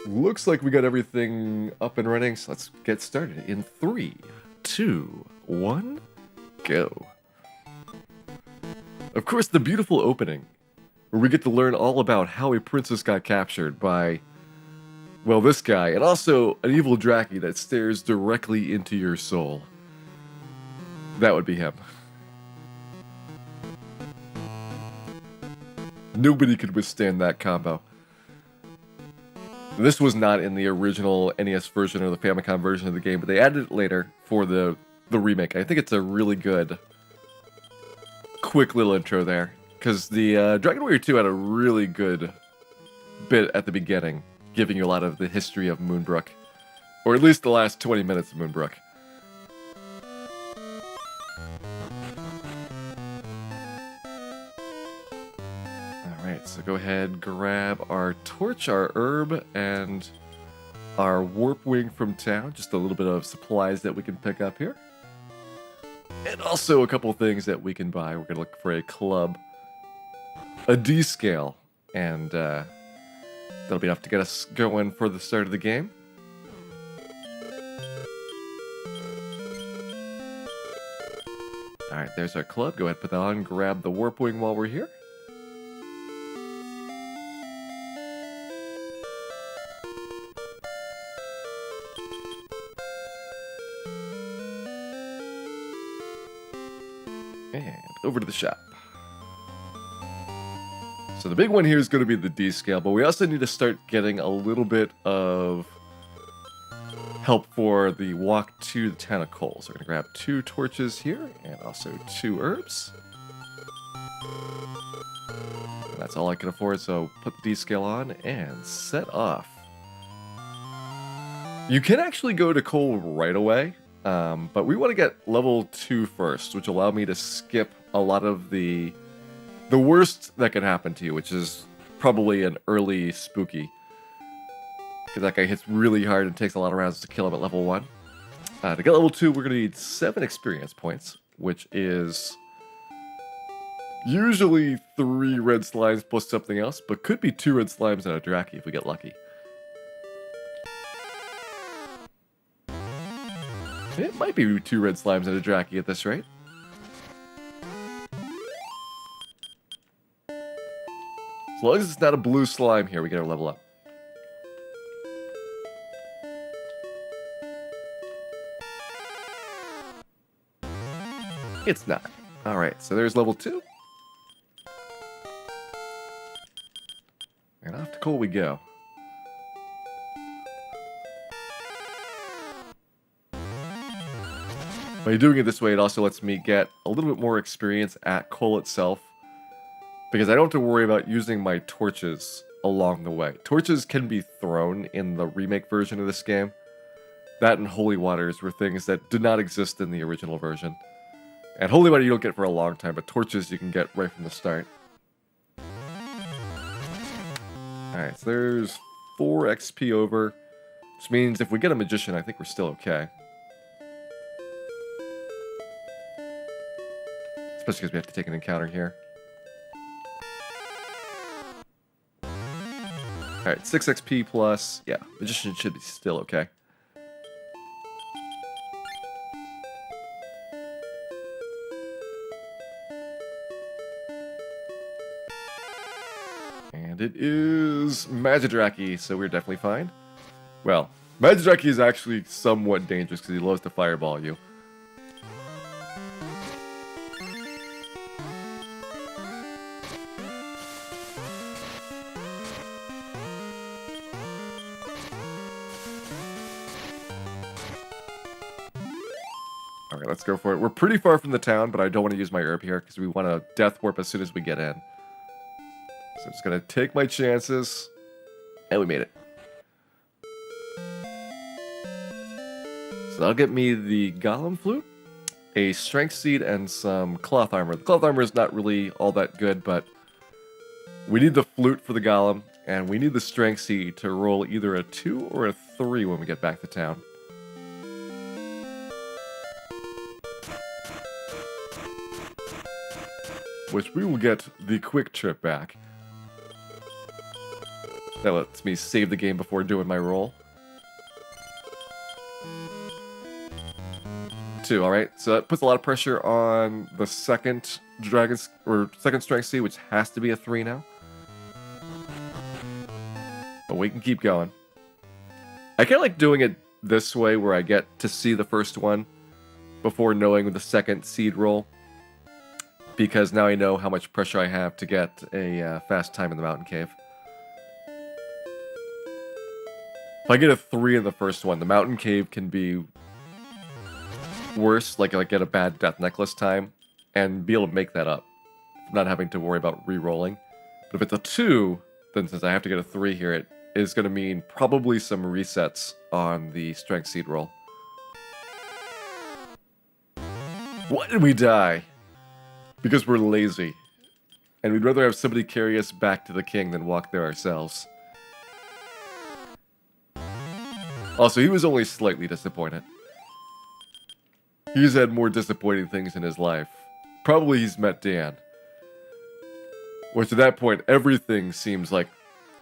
Looks like we got everything up and running, so let's get started in 3, 2, 1, go. Of course, the beautiful opening, where we get to learn all about how a princess got captured by, well, this guy, and also an evil Draki that stares directly into your soul. That would be him. Nobody could withstand that combo. This was not in the original NES version or the Famicom version of the game, but they added it later for the remake. I think it's a really good, quick little intro there. Because the Dragon Warrior 2 had a really good bit at the beginning, giving you a lot of the history of Moonbrook. Or at least the last 20 minutes of Moonbrook. Alright, so go ahead, grab our torch, our herb, and our warp wing from town. Just a little bit of supplies that we can pick up here. And also a couple things that we can buy. We're going to look for a club, a D scale, and that'll be enough to get us going for the start of the game. Alright, there's our club. Go ahead, put that on, grab the warp wing while we're here. And over to the shop. So the big one here is going to be the D scale, but we also need to start getting a little bit of help for the walk to the town of Cole. So we're going to grab 2 torches here and also 2 herbs. And that's all I can afford, so put the D scale on and set off. You can actually go to Cole right away. But we want to get level 2 first, which will allow me to skip a lot of the worst that can happen to you, which is probably an early spooky. Because that guy hits really hard and takes a lot of rounds to kill him at level 1. To get level 2, we're going to need 7 experience points, which is usually 3 red slimes plus something else, but could be 2 red slimes and a Draki if we get lucky. It might be 2 red slimes and a Draki at this rate. As long as it's not a blue slime here, we get our level up. It's not. Alright, so there's level 2. And off to Cole we go. By doing it this way, it also lets me get a little bit more experience at Cole itself, because I don't have to worry about using my torches along the way. Torches can be thrown in the remake version of this game. That and Holy Waters were things that did not exist in the original version. And Holy Water you don't get for a long time, but torches you can get right from the start. Alright, so there's 4 XP over, which means if we get a Magician, I think we're still okay. Especially because we have to take an encounter here. Alright, 6 XP plus. Yeah, Magician should be still okay. And it is Magidraki, so we're definitely fine. Well, Magidraki is actually somewhat dangerous because he loves to fireball you. Alright, let's go for it. We're pretty far from the town, but I don't want to use my herb here because we want to death warp as soon as we get in. So I'm just going to take my chances. And we made it. So that'll get me the Golem Flute, a Strength Seed, and some Cloth Armor. The Cloth Armor is not really all that good, but we need the Flute for the Golem, and we need the Strength Seed to roll either a 2 or a 3 when we get back to town. which we will get the quick trip back. That lets me save the game before doing my roll. 2, alright. So that puts a lot of pressure on the second second strength C, which has to be a 3 now. But we can keep going. I kind of like doing it this way, where I get to see the first one before knowing the second seed roll, because now I know how much pressure I have to get a fast time in the mountain cave. If I get a 3 in the first one, the mountain cave can be worse, like I get a bad death necklace time, and be able to make that up, not having to worry about re-rolling. But if it's a 2, then since I have to get a 3 here, it is going to mean probably some resets on the strength seed roll. Why did we die? Because we're lazy. And we'd rather have somebody carry us back to the king than walk there ourselves. Also, he was only slightly disappointed. He's had more disappointing things in his life. Probably he's met Dan. Which at that point, everything seems like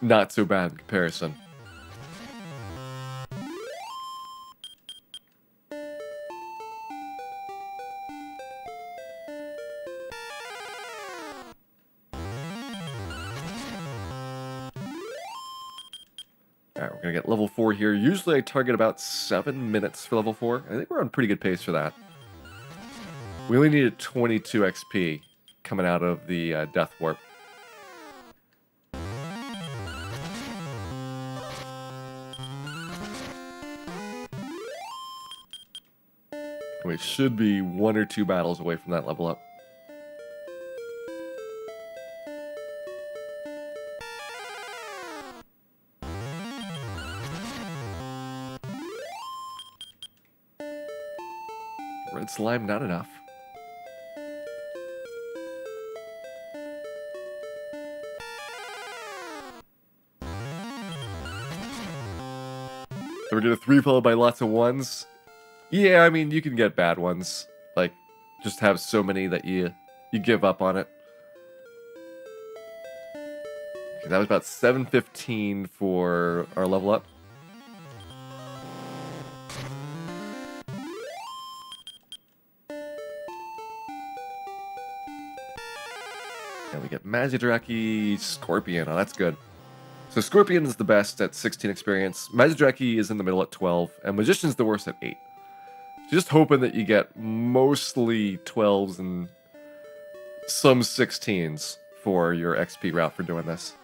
not so bad in comparison. Alright, we're gonna get level 4 here. Usually I target about 7 minutes for level 4. I think we're on pretty good pace for that. We only needed 22 XP coming out of the Death Warp. We should be 1 or 2 battles away from that level up. Red slime, not enough. Ever get a 3 followed by lots of 1s? Yeah, I mean, you can get bad ones. Like, just have so many that you give up on it. Okay, that was about 7:15 for our level up. And we get Magidraki Scorpion. Oh, that's good. So Scorpion is the best at 16 experience. Magidraki is in the middle at 12. And Magician's the worst at 8. Just hoping that you get mostly 12s and some 16s for your XP route for doing this.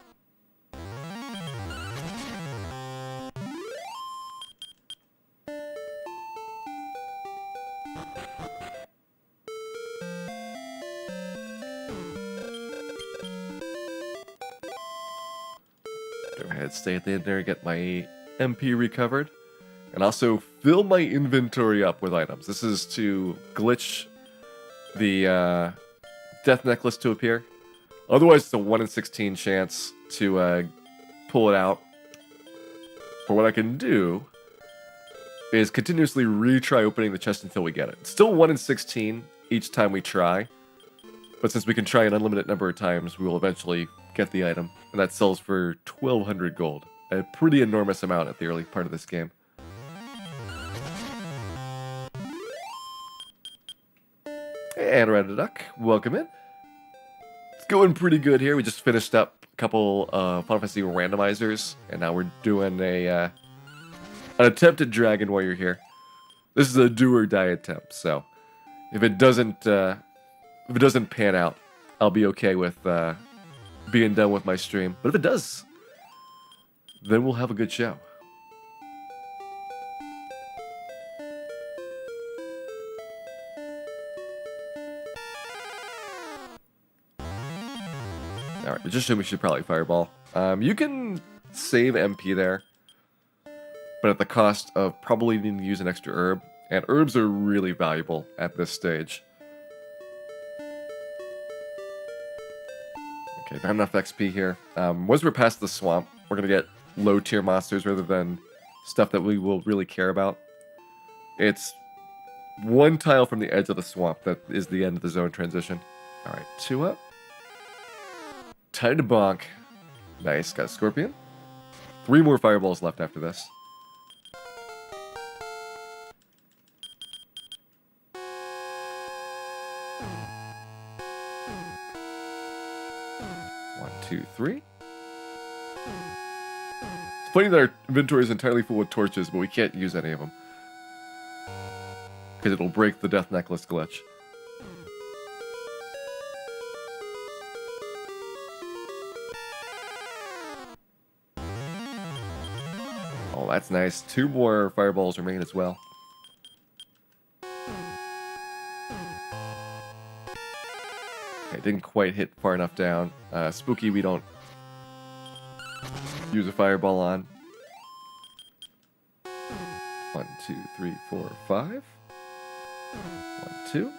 Go ahead, stay at the end there, get my MP recovered. And also fill my inventory up with items. This is to glitch the death necklace to appear. Otherwise, it's a 1 in 16 chance to pull it out. But what I can do is continuously retry opening the chest until we get it. It's still 1 in 16 each time we try. But since we can try an unlimited number of times, we will eventually get the item. And that sells for 1,200 gold. A pretty enormous amount at the early part of this game. And Red Duck, welcome in. It's going pretty good here. We just finished up a couple Final Fantasy randomizers, and now we're doing an attempt at dragon while you're here. This is a do or die attempt, so if it doesn't pan out, I'll be okay with being done with my stream. But if it does, then we'll have a good show. Alright, Magician we should probably fireball. You can save MP there, but at the cost of probably needing to use an extra herb. And herbs are really valuable at this stage. Okay, not enough XP here. Once we're past the swamp, we're going to get low tier monsters rather than stuff that we will really care about. It's 1 tile from the edge of the swamp that is the end of the zone transition. Alright, 2 up. Time to bonk. Nice, got a scorpion. 3 more fireballs left after this. One, two, three. It's funny that our inventory is entirely full with torches, but we can't use any of them. Because it'll break the death necklace glitch. Oh, that's nice. 2 more fireballs remain as well. Okay, didn't quite hit far enough down. Spooky, we don't use a fireball on. 1, 2, 3, 4, 5. 1, 2.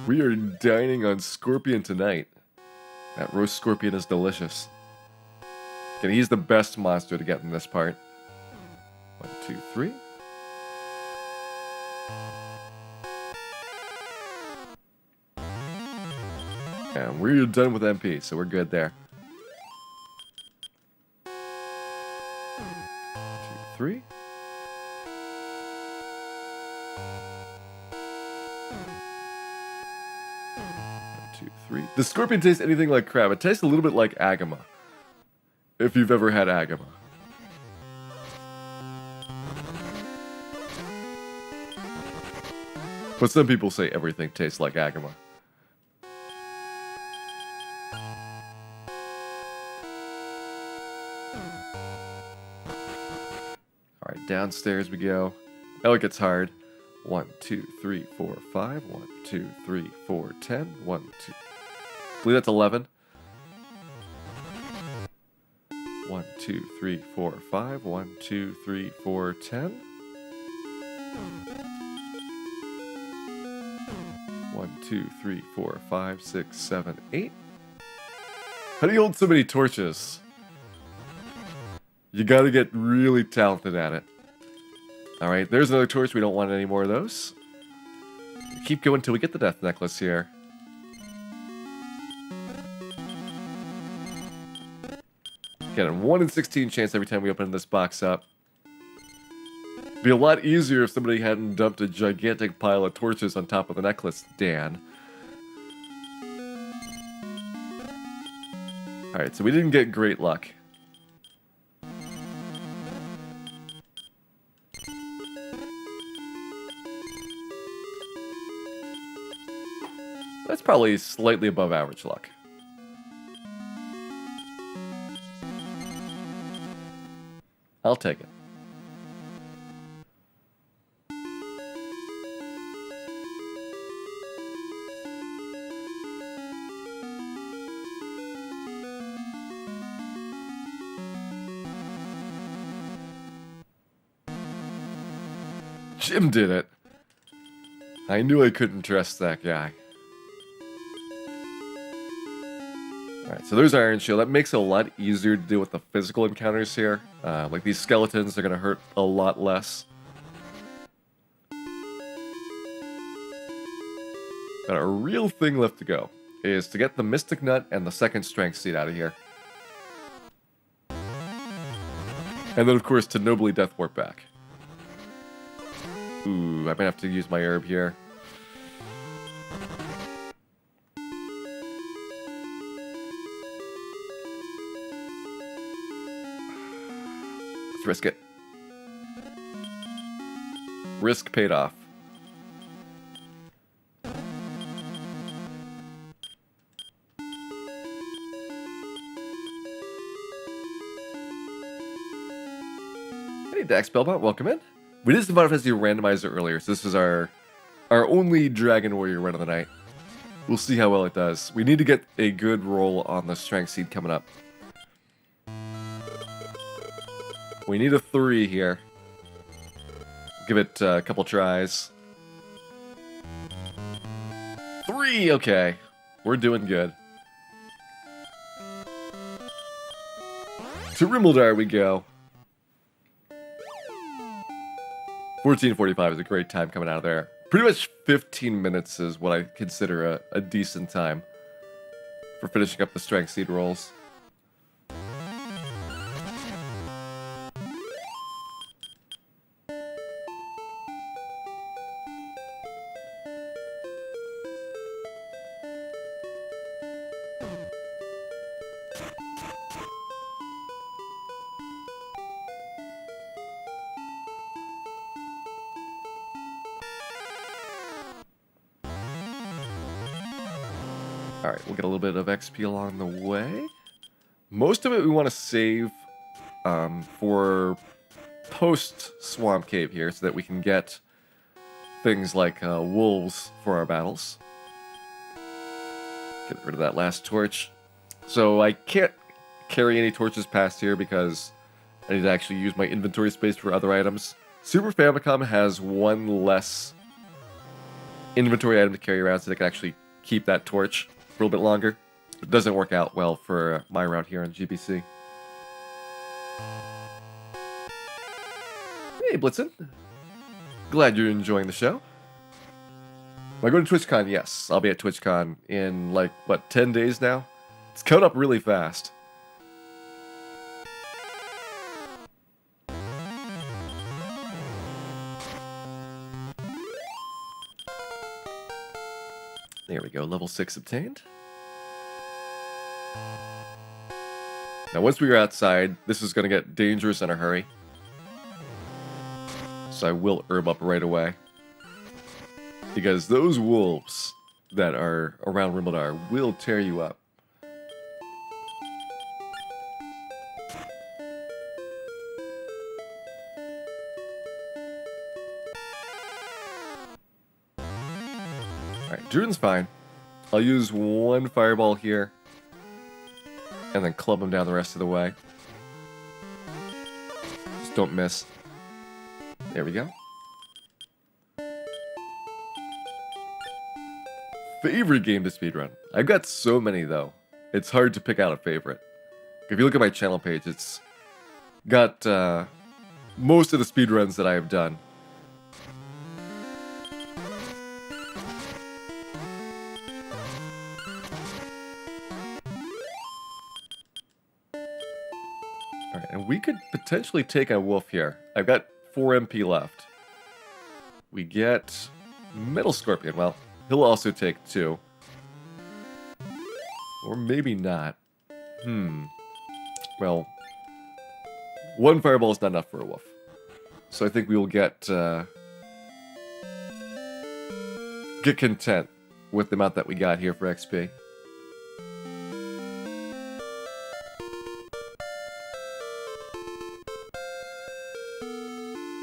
We are dining on scorpion tonight. That roast scorpion is delicious. Okay, he's the best monster to get in this part. 1, 2, 3. And we're done with MP, so we're good there. 2, 3. Does scorpion taste anything like crab? It tastes a little bit like agama. If you've ever had agama. But some people say everything tastes like agama. Alright, downstairs we go. Now it gets hard. 1, 2, 3, 4, 5. 1, 2, 3, 4, 10. 1, 2. I believe that's 11. 1, 2, 3, 4, 5. 1, 2, 3, 4, 10. 1, 2, 3, 4, 5, 6, 7, 8. How do you hold so many torches? You gotta get really talented at it. Alright, there's another torch. We don't want any more of those. Keep going until we get the death necklace here. Get a 1 in 16 chance every time we open this box up. It'd be a lot easier if somebody hadn't dumped a gigantic pile of torches on top of the necklace, Dan. Alright, so we didn't get great luck. That's probably slightly above average luck. I'll take it. Jim did it. I knew I couldn't trust that guy. Alright, so there's Iron Shield. That makes it a lot easier to deal with the physical encounters here. Like these skeletons are going to hurt a lot less. Got a real thing left to go. Is to get the Mystic Nut and the second Strength Seed out of here. And then, of course, to nobly Death Warp back. Ooh, I might have to use my herb here. Let's risk it. Risk paid off. Hey, Dax Bellbot, welcome in. We did some Final Fantasy Randomizer earlier, so this is our only Dragon Warrior run of the night. We'll see how well it does. We need to get a good roll on the Strength Seed coming up. We need a 3 here. Give it a couple tries. 3! Okay. We're doing good. To Rimmeldar we go. 14:45 is a great time coming out of there. Pretty much 15 minutes is what I consider a decent time for finishing up the strength seed rolls. Alright, we'll get a little bit of XP along the way. Most of it we want to save for post-Swamp Cave here so that we can get things like wolves for our battles. Get rid of that last torch. So I can't carry any torches past here because I need to actually use my inventory space for other items. Super Famicom has one less inventory item to carry around so they can actually keep that torch for a little bit longer. It doesn't work out well for my route here on GBC. Hey, Blitzen. Glad you're enjoying the show. Am I going to TwitchCon? Yes, I'll be at TwitchCon in, like, what, 10 days now? It's coming up really fast. There we go, level 6 obtained. Now once we are outside, this is going to get dangerous in a hurry. So I will herb up right away. Because those wolves that are around Rimbledar will tear you up. Alright, Druid's fine. I'll use one fireball here. And then club him down the rest of the way. Just don't miss. There we go. Favorite game to speedrun. I've got so many though. It's hard to pick out a favorite. If you look at my channel page, it's got most of the speedruns that I have done. Alright, and we could potentially take a wolf here. I've got 4 MP left. We get Metal Scorpion. Well, he'll also take 2. Or maybe not. Well, 1 fireball is not enough for a wolf. So I think we will get content with the amount that we got here for XP.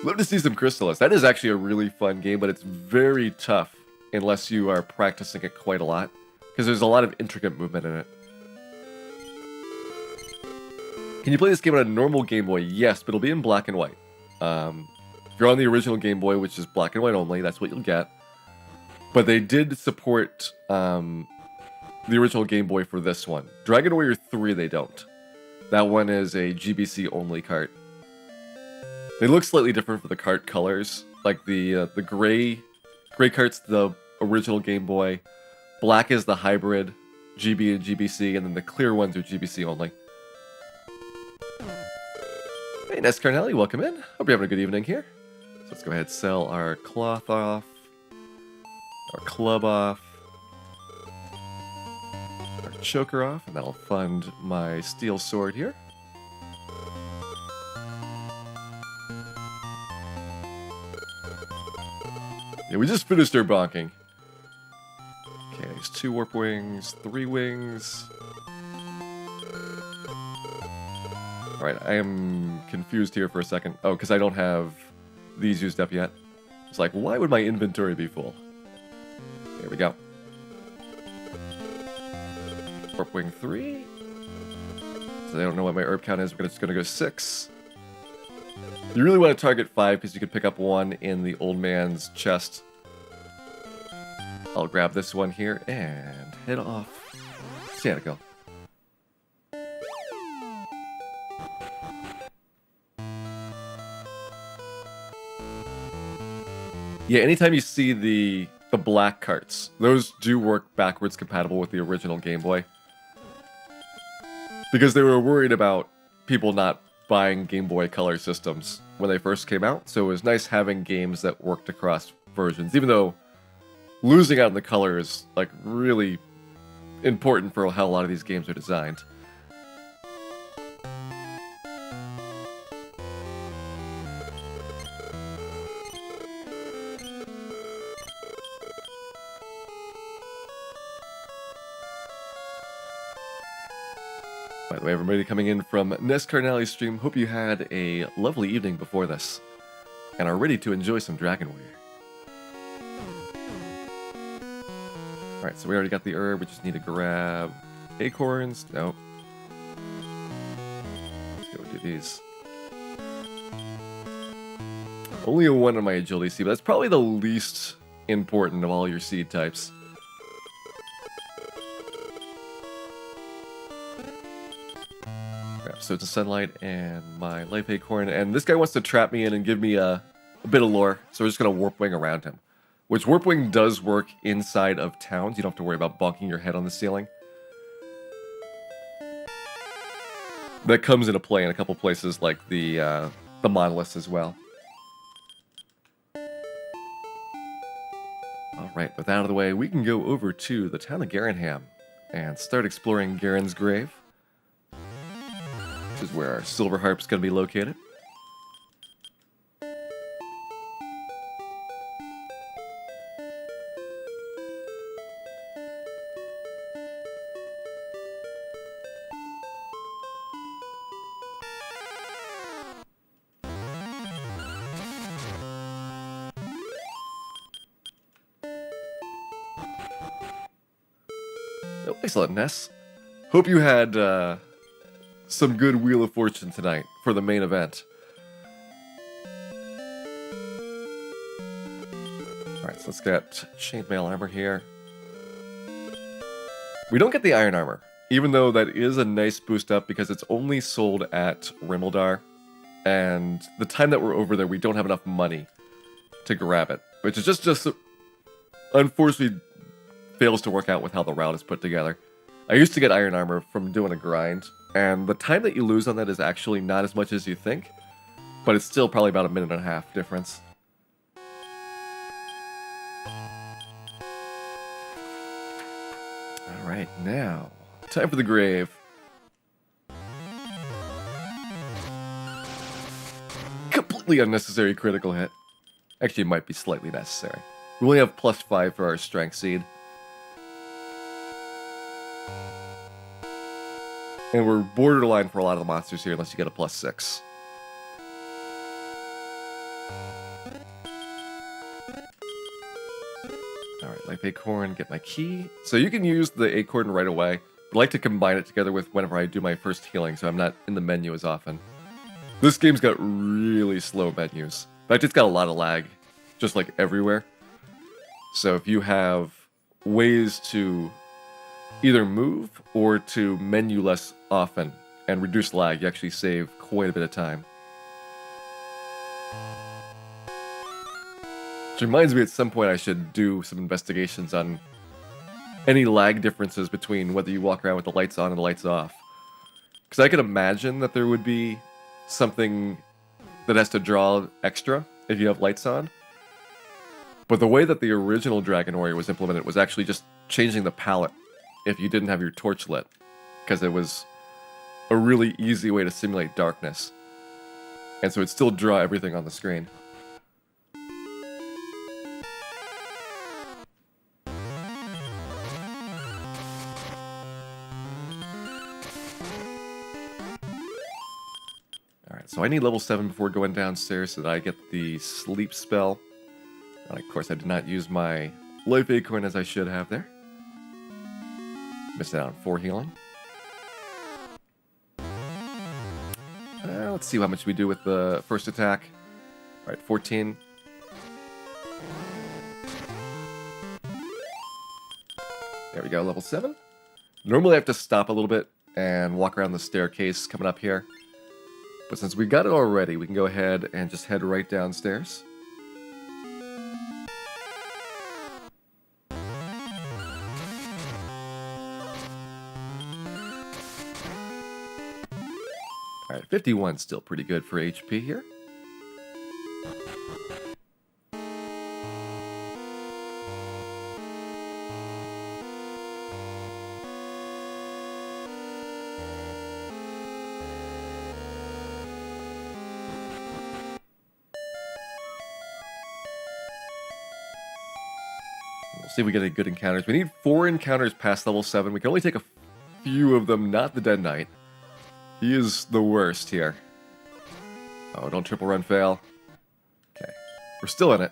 Love to see some Crystallis. That is actually a really fun game, but it's very tough unless you are practicing it quite a lot, because there's a lot of intricate movement in it. Can you play this game on a normal Game Boy? Yes, but it'll be in black and white. If you're on the original Game Boy, which is black and white only, that's what you'll get. But they did support the original Game Boy for this one. Dragon Warrior 3, they don't. That one is a GBC only cart. They look slightly different for the cart colors. Like the gray cart's the original Game Boy, black is the hybrid GB and GBC, and then the clear ones are GBC only. Hey, Ness Carnelli, welcome in. Hope you're having a good evening here. So let's go ahead and sell our cloth off, our club off, our choker off, and that'll fund my steel sword here. Yeah, we just finished our bonking. Okay, there's 2 warp wings, 3 wings. Alright, I am confused here for a second. Oh, because I don't have these used up yet. It's like, why would my inventory be full? There we go. Warp wing 3. So I don't know what my herb count is. We're just going to go 6. You really want to target 5 because you could pick up 1 in the old man's chest. I'll grab this one here and head off. Sanico. Yeah, anytime you see the black carts, those do work backwards compatible with the original Game Boy. Because they were worried about people not buying Game Boy Color systems when they first came out, so it was nice having games that worked across versions, even though losing out in the color is like really important for how a lot of these games are designed. By the way, everybody coming in from Nest Cardinali's stream, hope you had a lovely evening before this, and are ready to enjoy some Dragon Warrior. Alright, so we already got the herb, we just need to grab acorns. Nope. Let's go do these. Only a 1 on my agility seed, but that's probably the least important of all your seed types. So it's a sunlight and my life acorn, and this guy wants to trap me in and give me a bit of lore, so we're just going to warp wing around him. Which warp wing does work inside of towns, you don't have to worry about bonking your head on the ceiling. That comes into play in a couple places like the monoliths as well. Alright, with that out of the way, we can go over to the town of Garenham and start exploring Garen's grave. Which is where our silver harp's going to be located. Oh, excellent, Ness. Hope you had some good Wheel of Fortune tonight for the main event. Alright, so let's get chainmail armor here. We don't get the iron armor, even though that is a nice boost up because it's only sold at Rimeldar. And the time that we're over there, we don't have enough money to grab it. Which is just unfortunately fails to work out with how the route is put together. I used to get iron armor from doing a grind, and the time that you lose on that is actually not as much as you think, but it's still probably about a minute and a half difference. Alright, now, time for the grave. Completely unnecessary critical hit. Actually, it might be slightly necessary. We only have +5 for our strength seed. And we're borderline for a lot of the monsters here unless you get a +6. Alright, life acorn, get my key. So you can use the acorn right away. I like to combine it together with whenever I do my first healing, so I'm not in the menu as often. This game's got really slow menus. In fact, it's got a lot of lag, just like everywhere. So if you have ways to either move or to menu less often and reduce lag, you actually save quite a bit of time. Which reminds me at some point I should do some investigations on any lag differences between whether you walk around with the lights on and the lights off. Because I could imagine that there would be something that has to draw extra if you have lights on. But the way that the original Dragon Warrior was implemented was actually just changing the palette if you didn't have your torch lit, because it was a really easy way to simulate darkness. And so it'd still draw everything on the screen. Alright, so I need level 7 before going downstairs so that I get the sleep spell. And of course I did not use my life acorn as I should have there. Missed out on 4 healing. Let's see how much we do with the first attack. Alright, 14. There we go, level 7. Normally I have to stop a little bit and walk around the staircase coming up here. But since we got it already, we can go ahead and just head right downstairs. Alright, 51 still pretty good for HP here. We'll see if we get any good encounters. We need 4 encounters past level 7. We can only take a few of them, not the Dead Knight. He is the worst here. Oh, don't triple run fail. Okay. We're still in it.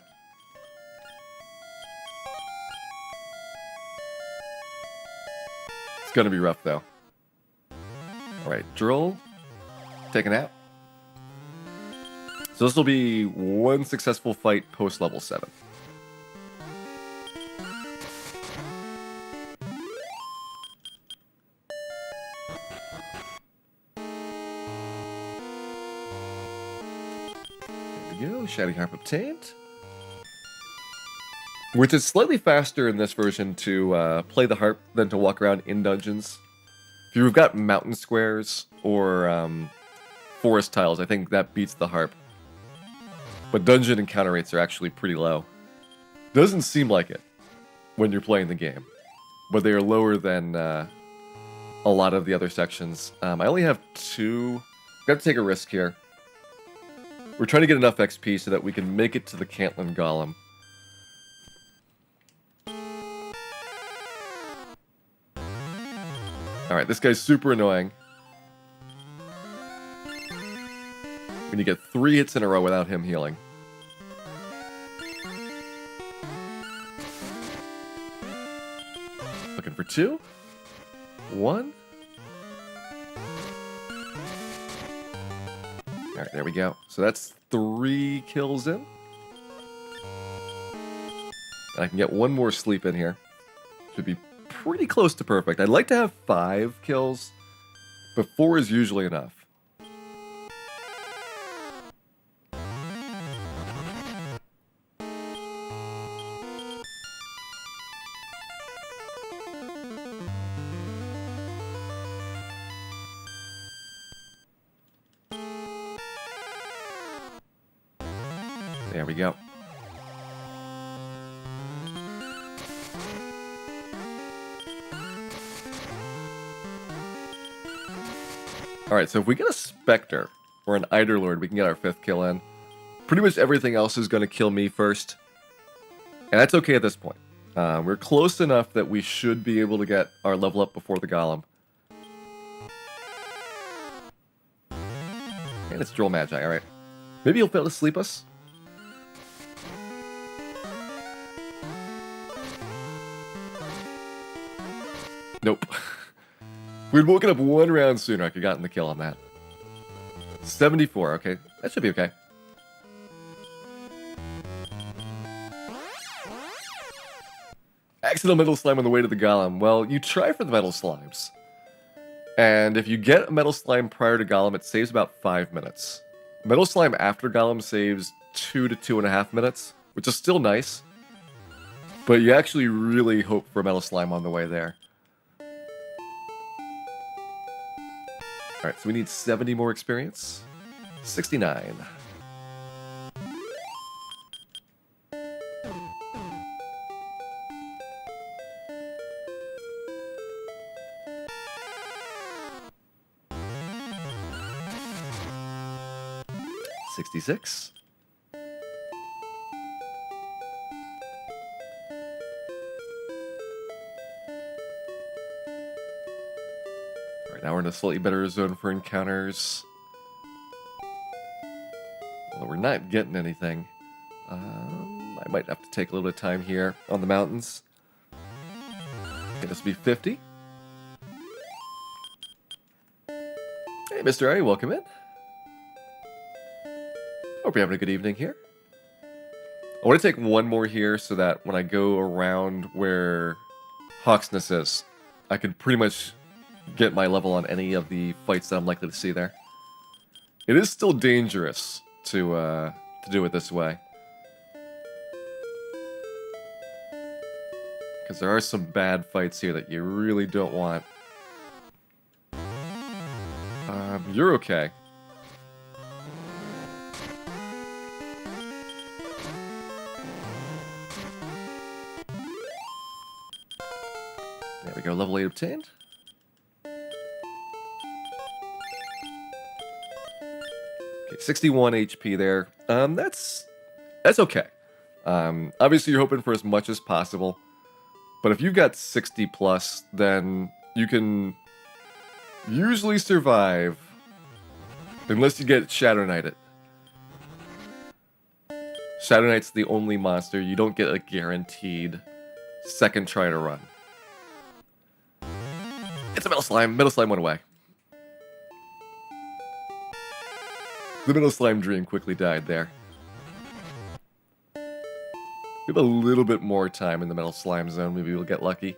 It's gonna be rough, though. Alright, Droll. Take a nap. So this will be 1 successful fight post level 7. Shiny Harp obtained. Which is slightly faster in this version to play the harp than to walk around in dungeons. If you've got mountain squares or forest tiles, I think that beats the harp. But dungeon encounter rates are actually pretty low. Doesn't seem like it when you're playing the game. But they are lower than a lot of the other sections. I only have 2. Got to take a risk here. We're trying to get enough XP so that we can make it to the Cantlin Golem. Alright, this guy's super annoying. When you get 3 hits in a row without him healing. Looking for 2. 1. Alright, there we go. So that's 3 kills in. And I can get 1 more sleep in here. Should be pretty close to perfect. I'd like to have 5 kills, but 4 is usually enough. There we go. Alright, so if we get a Spectre or an Eider Lord, we can get our 5th kill in. Pretty much everything else is going to kill me first. And that's okay at this point. We're close enough that we should be able to get our level up before the Golem. And it's Droll Magi, alright. Maybe he'll fail to sleep us? Nope. If we'd woken up 1 round sooner, I could have gotten the kill on that. 74, okay. That should be okay. Accidental metal slime on the way to the Golem. Well, you try for the metal slimes. And if you get a metal slime prior to Golem, it saves about 5 minutes. Metal slime after Golem saves 2 to 2.5 minutes, which is still nice. But you actually really hope for a metal slime on the way there. Alright, so we need 70 more experience. 69. $66. Now we're in a slightly better zone for encounters. Well, we're not getting anything. I might have to take a little bit of time here on the mountains. Okay, this will be 50. Hey, Mr. A, welcome in. Hope you're having a good evening here. I want to take 1 more here so that when I go around where Hawksness is, I can pretty much get my level on any of the fights that I'm likely to see there. It is still dangerous to do it this way. Because there are some bad fights here that you really don't want. You're okay. go, level 8 obtained. Okay, 61 HP there. That's okay. Obviously, you're hoping for as much as possible. But if you've got 60 plus, then you can usually survive. Unless you get Shadow Knighted. Shadow Knight's the only monster you don't get a guaranteed second try to run. It's a Metal Slime. Metal Slime went away. The Metal Slime dream quickly died there. We have a little bit more time in the Metal Slime zone. Maybe we'll get lucky.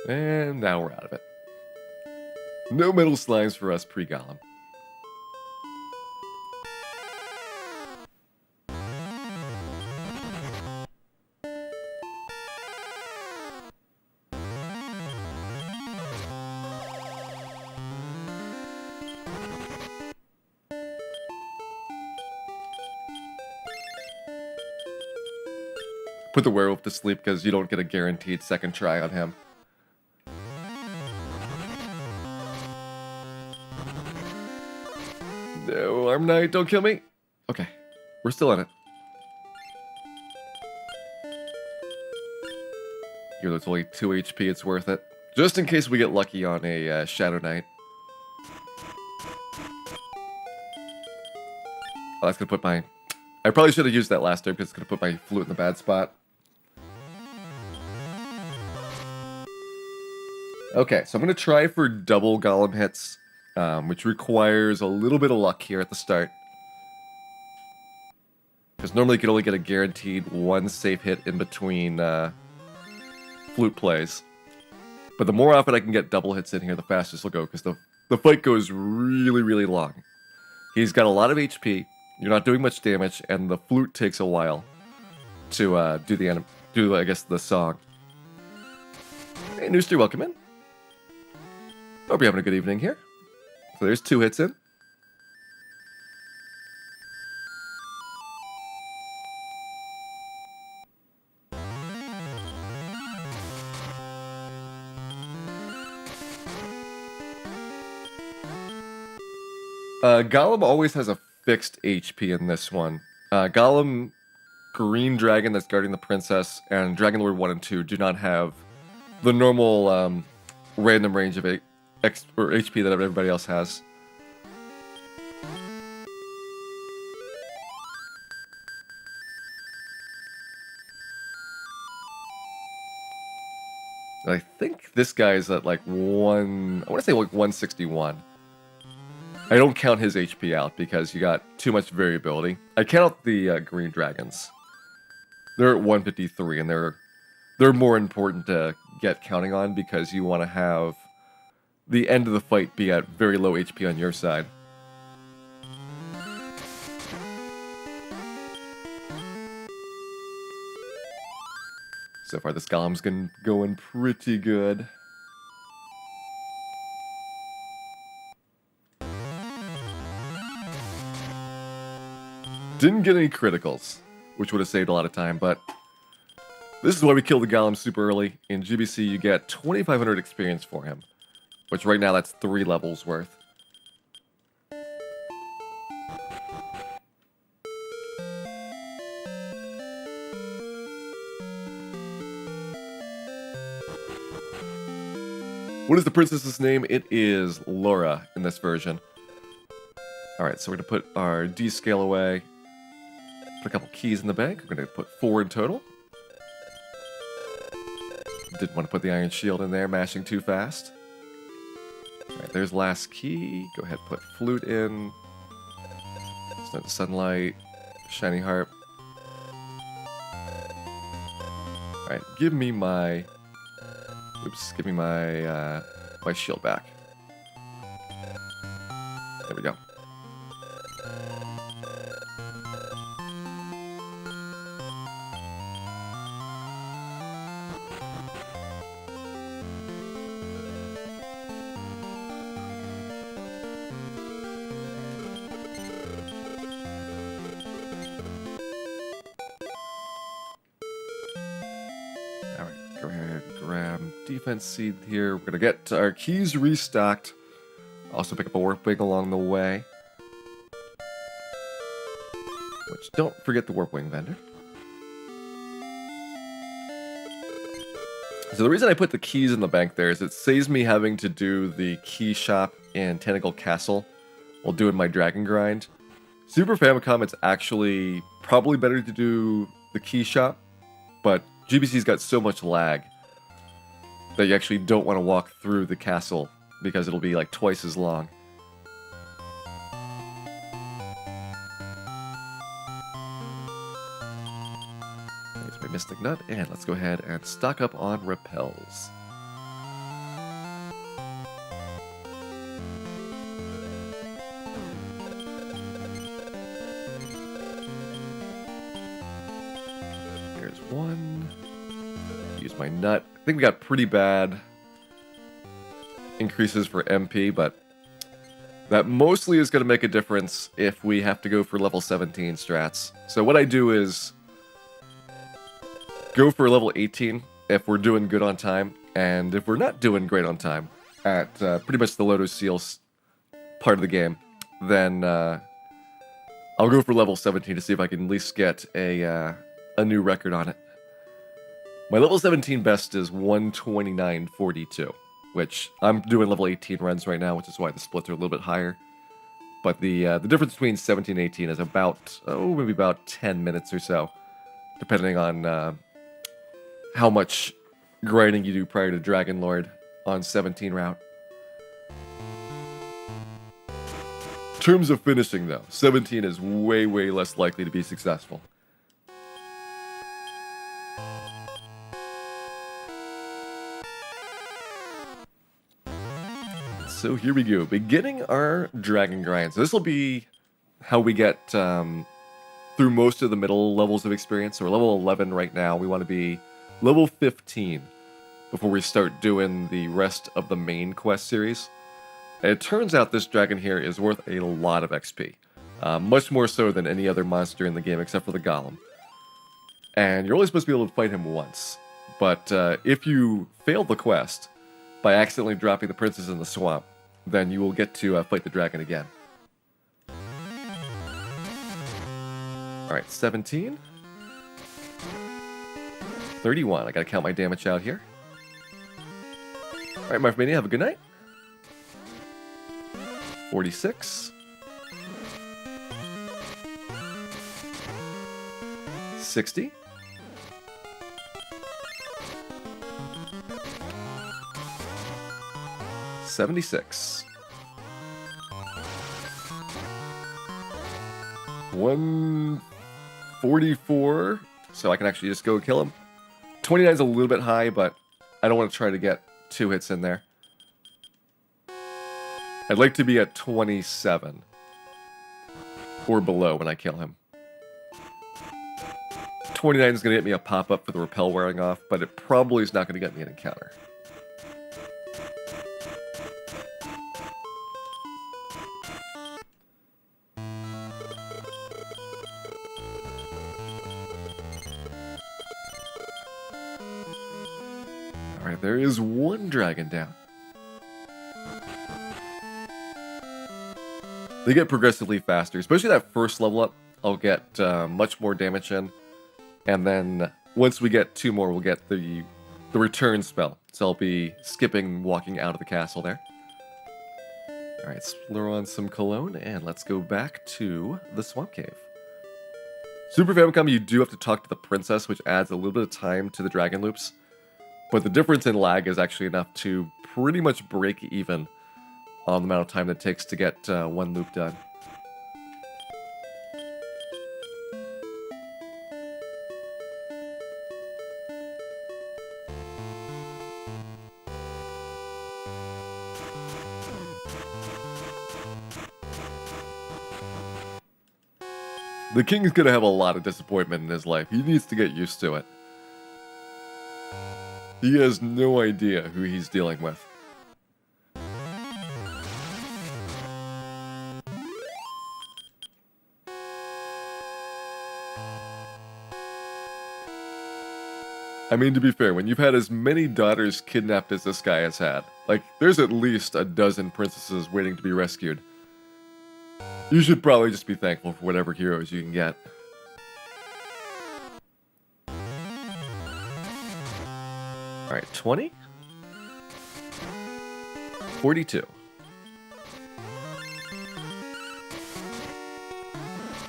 And now we're out of it. No Metal Slimes for us pre-Golem. Put the werewolf to sleep because you don't get a guaranteed second try on him. No, Arm Knight, don't kill me. Okay, we're still in it. Here, that's only 2 HP, it's worth it. Just in case we get lucky on a Shadow Knight. Oh, that's gonna put my... I probably should have used that last turn because it's gonna put my flute in the bad spot. Okay, so I'm gonna try for double Golem hits. Which requires a little bit of luck here at the start. Because normally you can only get a guaranteed 1 safe hit in between flute plays. But the more often I can get double hits in here, the faster this will go, because the fight goes really, really long. He's got a lot of HP, you're not doing much damage, and the flute takes a while to do I guess, the song. Hey, Nooster, welcome in. Hope you're having a good evening here. So there's 2 hits in. Golem always has a fixed HP in this one. Golem, Green Dragon that's guarding the Princess, and Dragon Lord 1 and 2 do not have the normal random range of HP that everybody else has. I think this guy's at like I want to say like 161. I don't count his HP out because you got too much variability. I count the green dragons. They're at 153, and they're more important to get counting on because you want to have the end of the fight be at very low HP on your side. So far, this golem's going pretty good. Didn't get any criticals, which would have saved a lot of time, but this is why we killed the golem super early. In GBC, you get 2,500 experience for him, which right now that's 3 levels worth. What is the princess's name? It is Laura in this version. Alright, so we're going to put our D-scale away. Put a couple keys in the bank. We're going to put 4 in total. Didn't want to put the iron shield in there, mashing too fast. Alright, there's last key. Go ahead, put flute in. Sunlight. Shiny harp. Alright, give me my... Oops, give me my, my shield back. There we go. Go ahead and grab defense seed here. We're going to get our keys restocked. Also pick up a warp wing along the way. Which, don't forget the warp wing vendor. So the reason I put the keys in the bank there is it saves me having to do the key shop in Tentacle Castle while doing my dragon grind. Super Famicom, it's actually probably better to do the key shop, but GBC's got so much lag that you actually don't want to walk through the castle because it'll be like twice as long. There's my Mystic Nut, and let's go ahead and stock up on repels. Here's one. Use my nut. I think we got pretty bad increases for MP, but that mostly is going to make a difference if we have to go for level 17 strats. So what I do is go for level 18 if we're doing good on time, and if we're not doing great on time at pretty much the Lotus Seals part of the game, then I'll go for level 17 to see if I can at least get a new record on it. My level 17 best is 129.42, which I'm doing level 18 runs right now, which is why the splits are a little bit higher. But the difference between 17 and 18 is about, maybe about 10 minutes or so, depending on how much grinding you do prior to Dragon Lord on 17 route. In terms of finishing, though, 17 is way, way less likely to be successful. So here we go, beginning our dragon grind. So this will be how we get through most of the middle levels of experience. So we're level 11 right now. We want to be level 15 before we start doing the rest of the main quest series. And it turns out this dragon here is worth a lot of XP. Much more so than any other monster in the game except for the golem. And you're only supposed to be able to fight him once. But if you fail the quest by accidentally dropping the princess in the swamp, then you will get to fight the dragon again. Alright, 17. 31. I gotta count my damage out here. Alright, Marfmania, have a good night. 46. 60. 76. 144. So I can actually just go kill him. 29 is a little bit high, but I don't want to try to get 2 hits in there. I'd like to be at 27 or below when I kill him. 29 is going to get me a pop-up for the repel wearing off, but it probably is not going to get me an encounter. Alright, there is one dragon down. They get progressively faster, especially that first level up. I'll get much more damage in, and then once we get 2 more, we'll get the return spell. So I'll be skipping walking out of the castle there. Alright, let's slur on some cologne, and let's go back to the Swamp Cave. Super Famicom, you do have to talk to the princess, which adds a little bit of time to the dragon loops. But the difference in lag is actually enough to pretty much break even on the amount of time that it takes to get 1 loop done. The king is going to have a lot of disappointment in his life. He needs to get used to it. He has no idea who he's dealing with. I mean, to be fair, when you've had as many daughters kidnapped as this guy has had, like, there's at least a dozen princesses waiting to be rescued. You should probably just be thankful for whatever heroes you can get. Alright, 20. 42.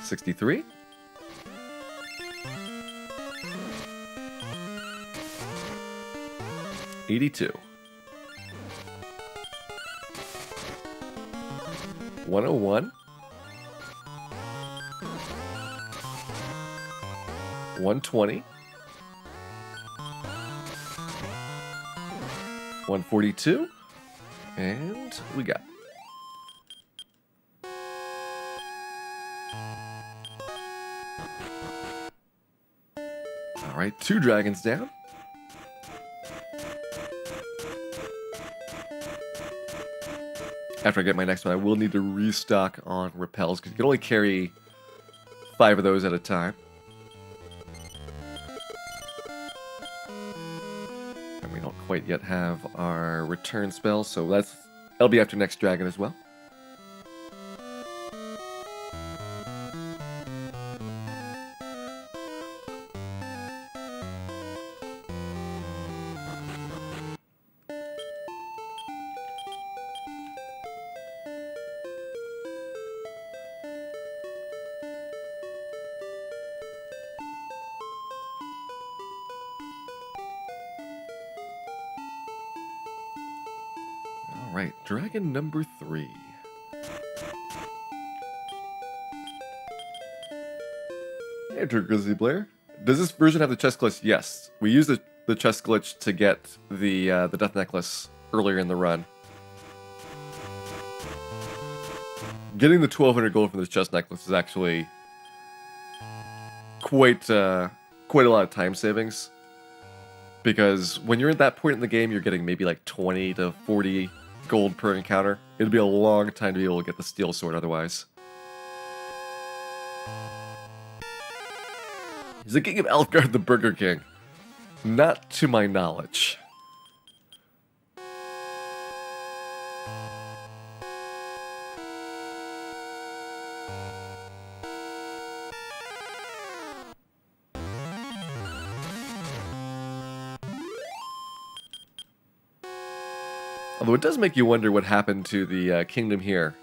63. 82. 101. 120. 142. And we got. Alright, 2 dragons down. After I get my next one, I will need to restock on repels, because you can only carry 5 of those at a time. And we don't quite yet have our return spell, so that'll be after next dragon as well. Alright, dragon number 3. Hey, Grizzly Blair. Does this version have the chest glitch? Yes. We used the chest glitch to get the death necklace earlier in the run. Getting the 1200 gold from this chest necklace is actually quite a lot of time savings. Because when you're at that point in the game, you're getting maybe like 20 to 40 gold per encounter. It'd be a long time to be able to get the steel sword otherwise. Is the King of Elfgard the Burger King? Not to my knowledge. Although it does make you wonder what happened to the kingdom here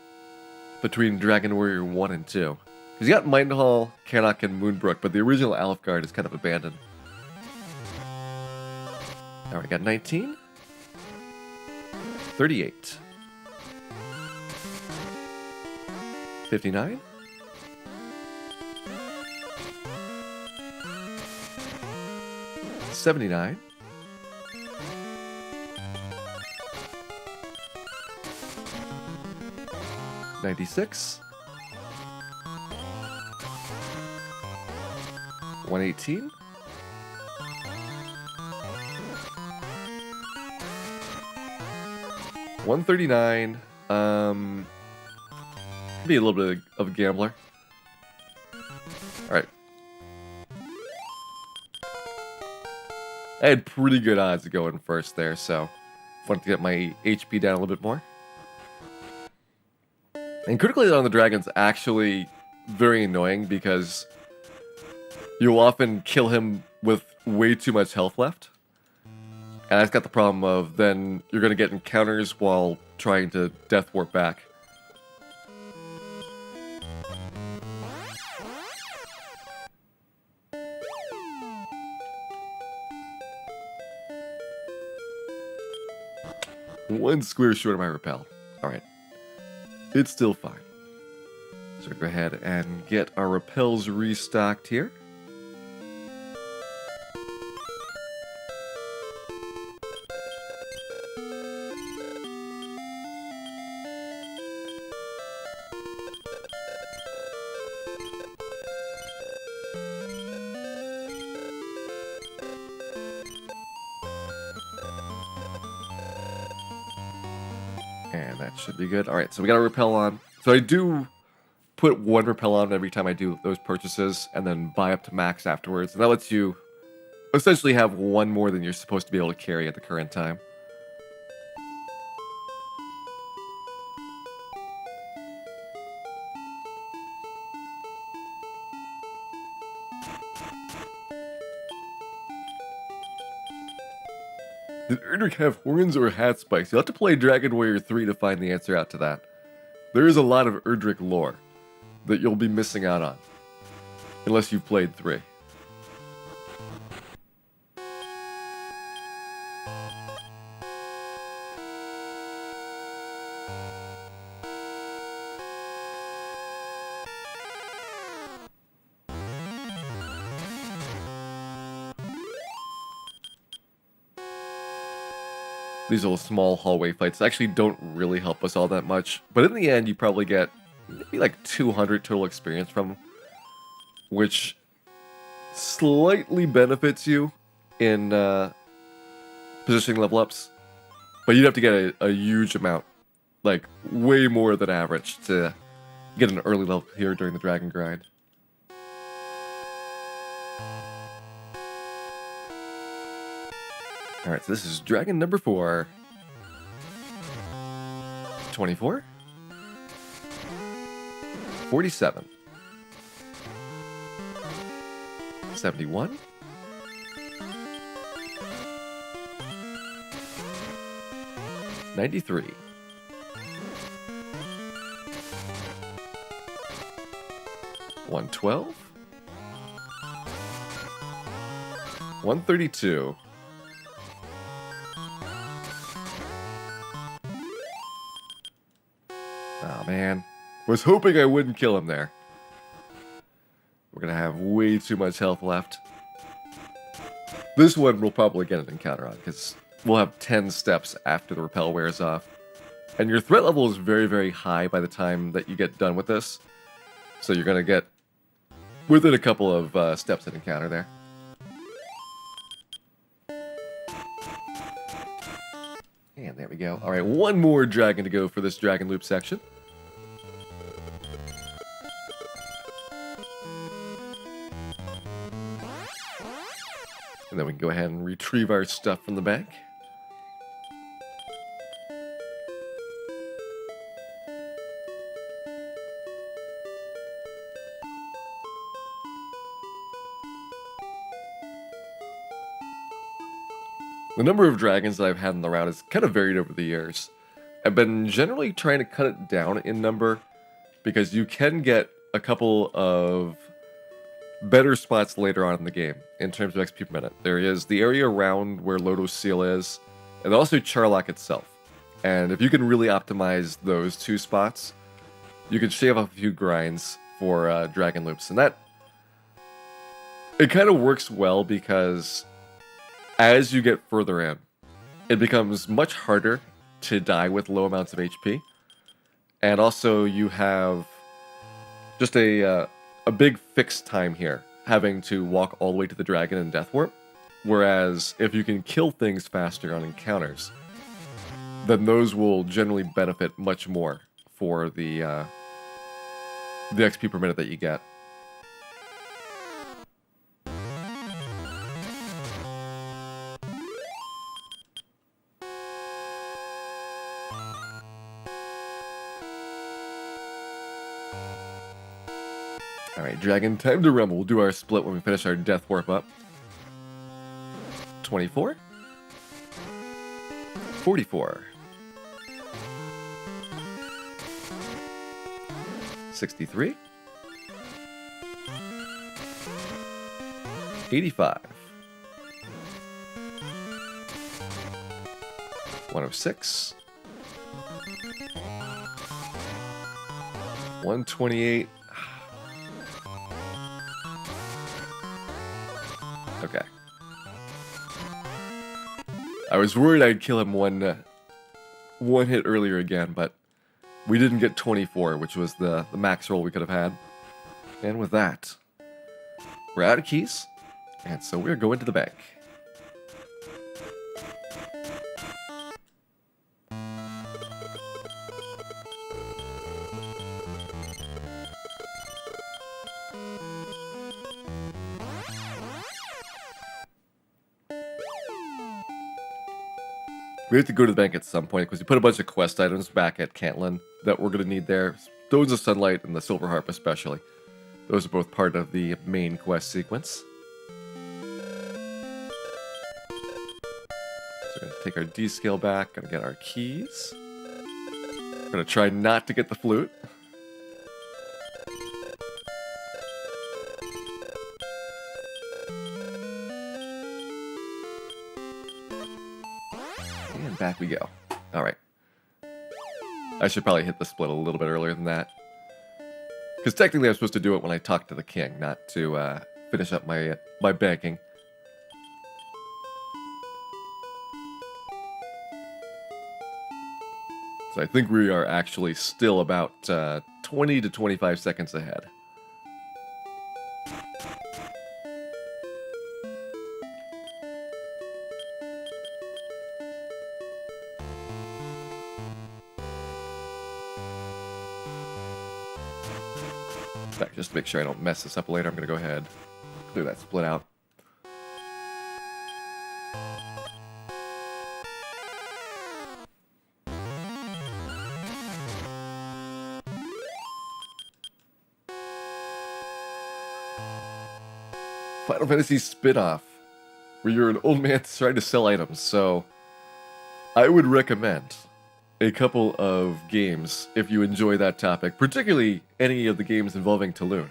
between Dragon Warrior 1 and 2. Because you got Mindhall, Cannock, and Moonbrook, but the original Alfgard is kind of abandoned. Alright, got 19. 38. 59. 79. 96. 118. 139. Be a little bit of a gambler. Alright. I had pretty good odds of going first there, so wanted to get my HP down a little bit more. And critically on the dragon's actually very annoying because you'll often kill him with way too much health left. And that's got the problem of then you're going to get encounters while trying to death warp back. One square short of my repel. Alright. It's still fine. So go ahead and get our repels restocked here. And that should be good. Alright, so we got a repel on. So I do put one repel on every time I do those purchases, and then buy up to max afterwards. And that lets you essentially have one more than you're supposed to be able to carry at the current time. Did Erdrick have horns or hat spikes? You'll have to play Dragon Warrior 3 to find the answer out to that. There is a lot of Erdrick lore that you'll be missing out on, unless you've played 3. These little small hallway fights actually don't really help us all that much, but in the end you probably get maybe like 200 total experience from them, which slightly benefits you in positioning level ups, but you'd have to get a huge amount, like way more than average, to get an early level here during the dragon grind. Alright, so this is dragon number 4. 24. 47. 71. 93. 112. 132. Oh man, was hoping I wouldn't kill him there. We're gonna have way too much health left. This one we'll probably get an encounter on, because we'll have 10 steps after the repel wears off. And your threat level is very, very high by the time that you get done with this. So you're gonna get within a couple of steps of encounter there. And there we go. Alright, one more dragon to go for this dragon loop section. And then we can go ahead and retrieve our stuff from the bank. The number of dragons that I've had in the route has kind of varied over the years. I've been generally trying to cut it down in number, because you can get a couple of better spots later on in the game in terms of XP per minute. There is the area around where Lodo's Seal is, and also Charlock itself. And if you can really optimize those 2 spots, you can shave off a few grinds for dragon loops. And that, it kind of works well, because as you get further in, it becomes much harder to die with low amounts of HP. And also you have just a big fixed time here, having to walk all the way to the dragon in Death Warp. Whereas if you can kill things faster on encounters, then those will generally benefit much more for the XP per minute that you get. Alright, dragon, time to rumble. We'll do our split when we finish our death warp up. 24. 44. 63. 85. 106. 128. Okay. I was worried I'd kill him one hit earlier again, but we didn't get 24, which was the max roll we could have had. And with that, we're out of keys, and so we're going to the bank. We have to go to the bank at some point because we put a bunch of quest items back at Cantlin that we're going to need there. Stones of Sunlight and the Silver Harp especially. Those are both part of the main quest sequence. So we're going to take our D scale back, going to get our keys. We're going to try not to get the flute. And back we go. Alright. I should probably hit the split a little bit earlier than that. Because technically I'm supposed to do it when I talk to the king, not to finish up my banking. So I think we are actually still about 20 to 25 seconds ahead. In fact, just to make sure I don't mess this up later, I'm going to go ahead and clear that split out. Final Fantasy spin-off, where you're an old man trying to sell items, so I would recommend a couple of games if you enjoy that topic, particularly any of the games involving Tulun.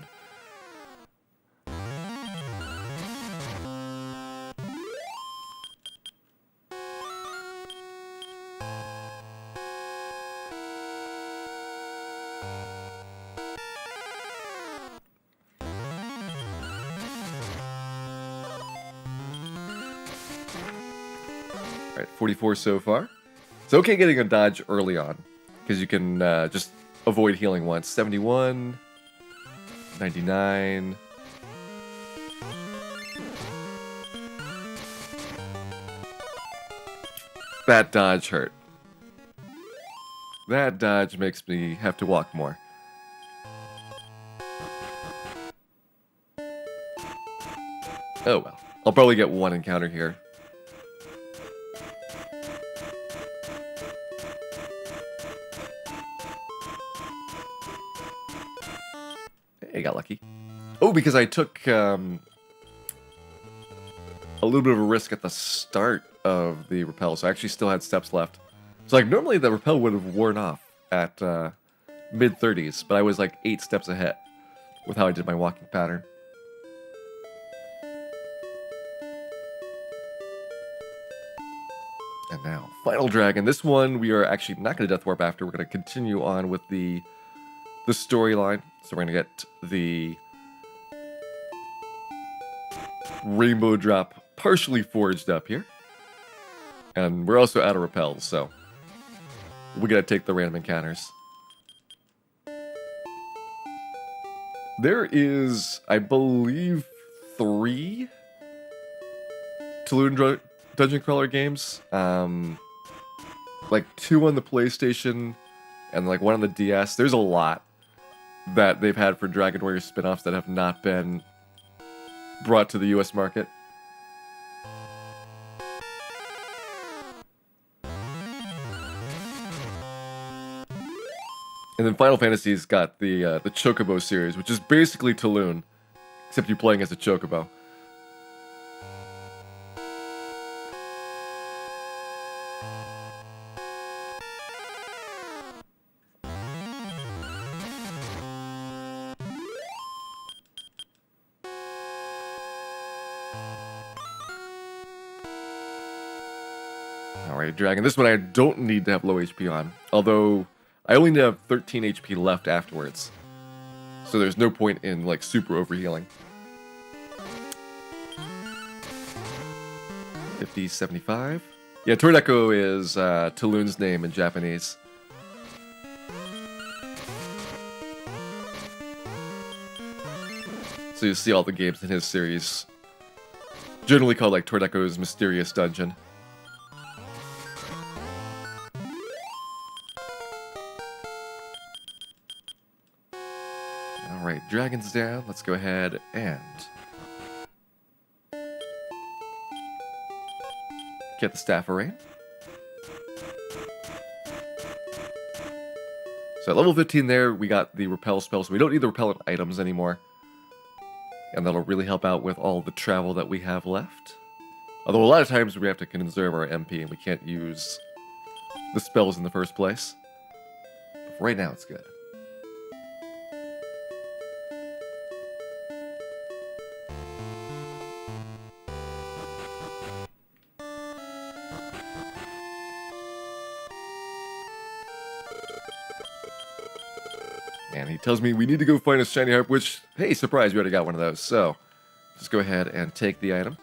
Alright, 44 so far. It's okay getting a dodge early on, because you can just avoid healing once. 71, 99. That dodge hurt. That dodge makes me have to walk more. Oh well. I'll probably get one encounter here. I got lucky. Oh, because I took a little bit of a risk at the start of the rappel, so I actually still had steps left. So like normally the rappel would have worn off at mid-30s, but I was like 8 steps ahead with how I did my walking pattern. And now, Final Dragon. This one we are actually not going to death warp after. We're going to continue on with the storyline. So we're going to get the rainbow drop partially forged up here. And we're also out of repels, so we got to take the random encounters. There is, I believe, 3 Tulun Dungeon Crawler games. Like 2 on the PlayStation and like 1 on the DS. There's a lot that they've had for Dragon Warrior spin-offs that have not been brought to the US market. And then Final Fantasy's got the Chocobo series, which is basically Tulun, except you're playing as a Chocobo. Alright, Dragon. This one I don't need to have low HP on, although I only have 13 HP left afterwards. So there's no point in, like, super overhealing. 50, 75. Yeah, Tordeko is Tulun's name in Japanese. So you see all the games in his series, generally called, like, Tordeko's Mysterious Dungeon. Alright, Dragon's down. Let's go ahead and get the Staff of Rain. So at level 15 there, we got the repel spell, so we don't need the repellent items anymore. And that'll really help out with all the travel that we have left. Although a lot of times we have to conserve our MP and we can't use the spells in the first place. But for right now, it's good. And he tells me we need to go find a shiny harp, which, hey, surprise, we already got one of those. So, just go ahead and take the item.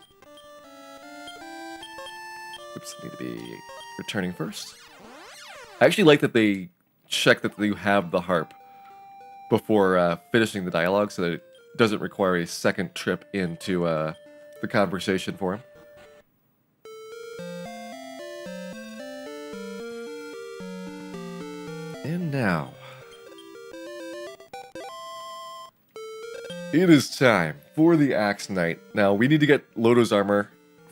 Oops, need to be returning first. I actually like that they check that you have the harp before finishing the dialogue, so that it doesn't require a second trip into the conversation for him. And now, it is time for the Axe Knight. Now, we need to get Lodo's armor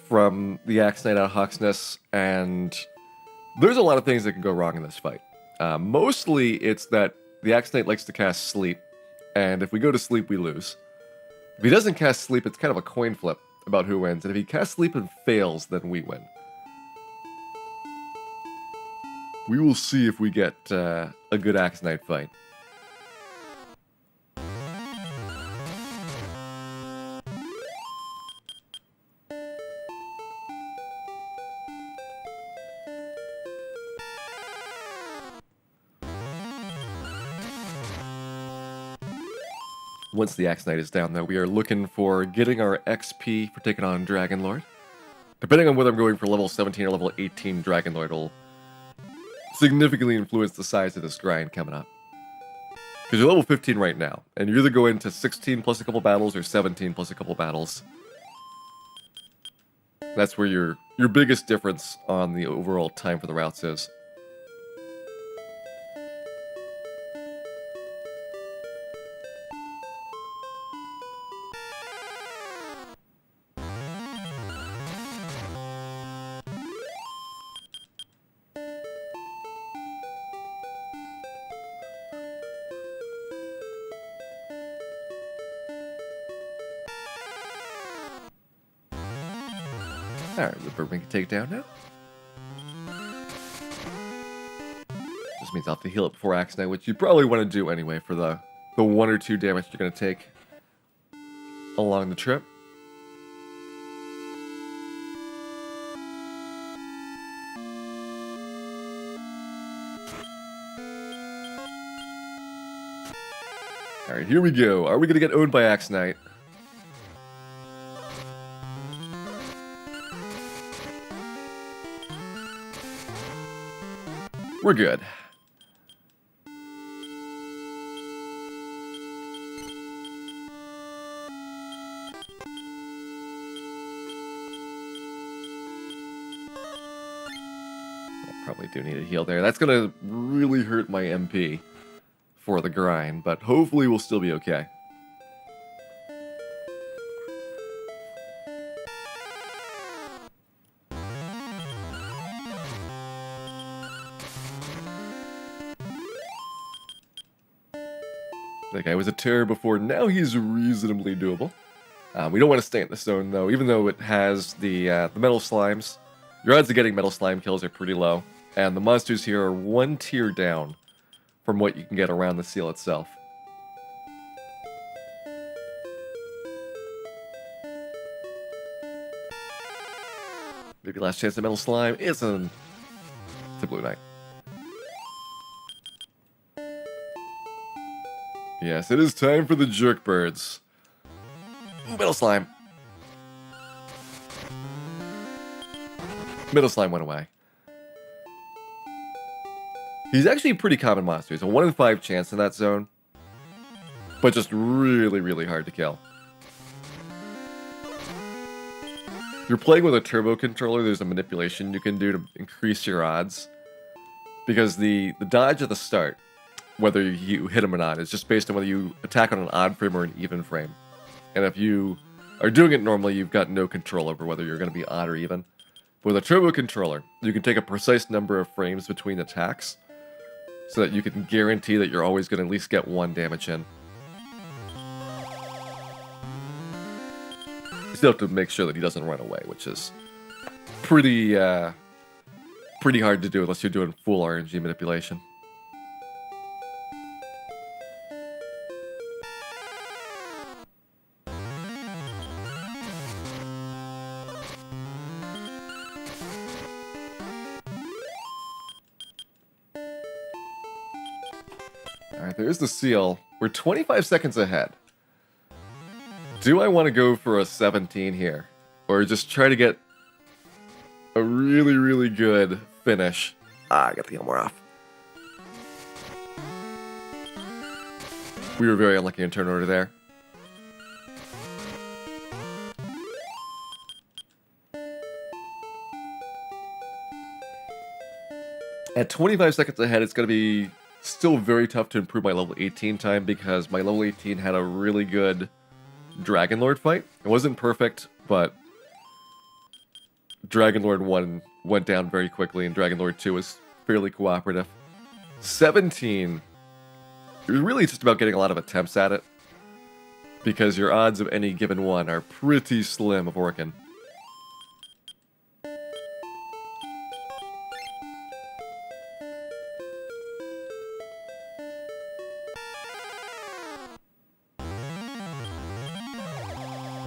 from the Axe Knight out of Hawksness, and there's a lot of things that can go wrong in this fight. Mostly, it's that the Axe Knight likes to cast Sleep, and if we go to Sleep, we lose. If he doesn't cast Sleep, it's kind of a coin flip about who wins, and if he casts Sleep and fails, then we win. We will see if we get a good Axe Knight fight. Once the Axe Knight is down, though, we are looking for getting our XP for taking on Dragon Lord. Depending on whether I'm going for level 17 or level 18, Dragon Lord will significantly influence the size of this grind coming up. Because you're level 15 right now, and you either go into 16 plus a couple battles or 17 plus a couple battles. That's where your biggest difference on the overall time for the routes is. Alright, Ripper make a takedown now. Just means I'll have to heal it before Axe Knight, which you probably want to do anyway for the 1 or 2 damage you're going to take along the trip. Alright, here we go. Are we going to get owned by Axe Knight? We're good. I probably do need a heal there. That's gonna really hurt my MP for the grind, but hopefully we'll still be okay. That guy was a terror before, now he's reasonably doable. We don't want to stay in the zone though, even though it has the metal slimes. Your odds of getting metal slime kills are pretty low, and the monsters here are 1 tier down from what you can get around the seal itself. Maybe last chance of metal slime is a Blue Knight. Yes, it is time for the jerk birds. Metal slime. Metal slime went away. He's actually a pretty common monster. He's a 1 in 5 chance in that zone, but just really, really hard to kill. If you're playing with a turbo controller, there's a manipulation you can do to increase your odds. Because the dodge at the start, whether you hit him or not, is just based on whether you attack on an odd frame or an even frame. And if you are doing it normally, you've got no control over whether you're going to be odd or even. But with a turbo controller, you can take a precise number of frames between attacks. so that you can guarantee that you're always going to at least get 1 damage in. You still have to make sure that he doesn't run away, which is pretty hard to do unless you're doing full RNG manipulation. Alright, there's the seal. We're 25 seconds ahead. Do I want to go for a 17 here? Or just try to get a really, really good finish? I got the Elmore off. We were very unlucky in turn order there. At 25 seconds ahead, it's going to be still very tough to improve my level 18 time because my level 18 had a really good Dragon Lord fight. It wasn't perfect, but Dragon Lord 1 went down very quickly, and Dragon Lord 2 was fairly cooperative. 17, it was really just about getting a lot of attempts at it, because your odds of any given one are pretty slim of working.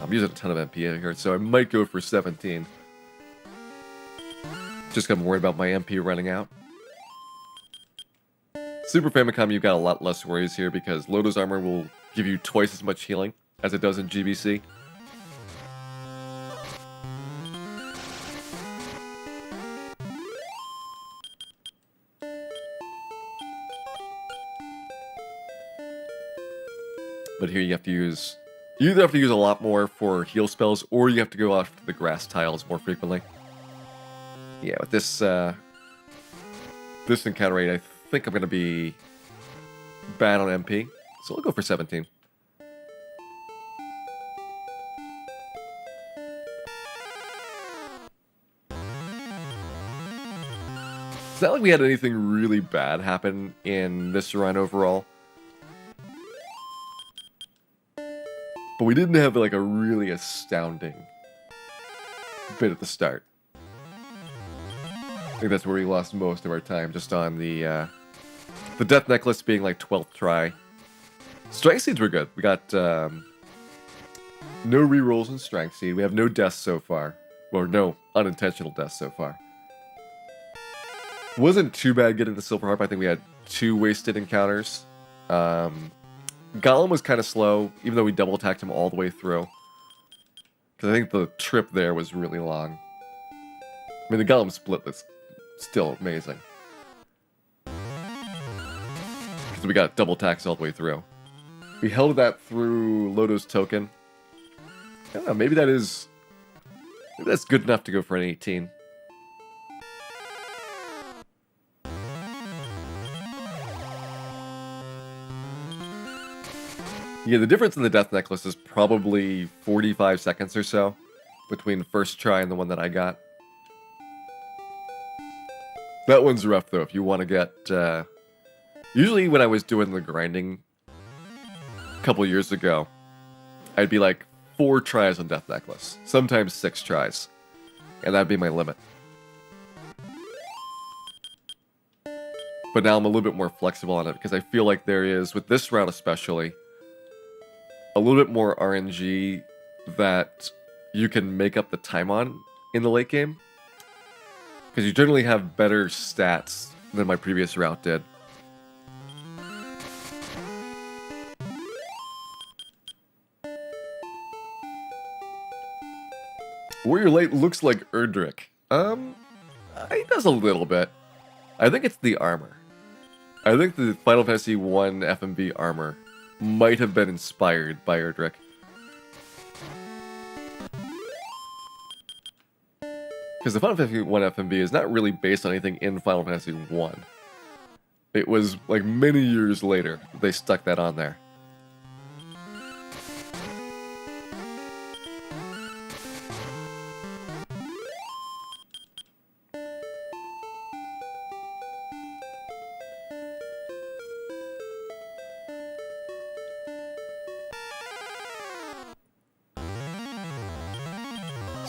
I'm using a ton of MP here, so I might go for 17. Just 'cause I'm worried about my MP running out. Super Famicom, you've got a lot less worries here because Lodo's Armor will give you twice as much healing as it does in GBC. But here you have to use... You either have to use a lot more for heal spells, or you have to go off to the grass tiles more frequently. Yeah, with this this encounter rate, I think I'm going to be bad on MP, so I'll go for 17. It's not like we had anything really bad happen in this run overall. But we didn't have like a really astounding bit at the start. I think that's where we lost most of our time, just on the Death Necklace being like 12th try. Strength Seeds were good. We got no rerolls in Strength Seed. We have no deaths so far. Or no unintentional deaths so far. Wasn't too bad getting the Silver Harp. I think we had 2 wasted encounters. Gollum was kind of slow, even though we double attacked him all the way through. Because I think the trip there was really long. I mean, the Gollum split was still amazing. Because we got double attacks all the way through. We held that through Lodo's token. I don't know, maybe that's good enough to go for an 18. Yeah, the difference in the Death Necklace is probably 45 seconds or so between the first try and the one that I got. That one's rough, though, if you want to get... Usually when I was doing the grinding a couple years ago, I'd be like 4 tries on Death Necklace, sometimes 6 tries, and that'd be my limit. But now I'm a little bit more flexible on it, because I feel like there is, with this round especially, a little bit more RNG that you can make up the time on in the late game. Because you generally have better stats than my previous route did. Warrior Light looks like Erdrick. He does a little bit. I think it's the armor. I think the Final Fantasy 1 FMV armor might have been inspired by Erdrick. Because the Final Fantasy 1 FMV is not really based on anything in Final Fantasy 1. It was like many years later they stuck that on there.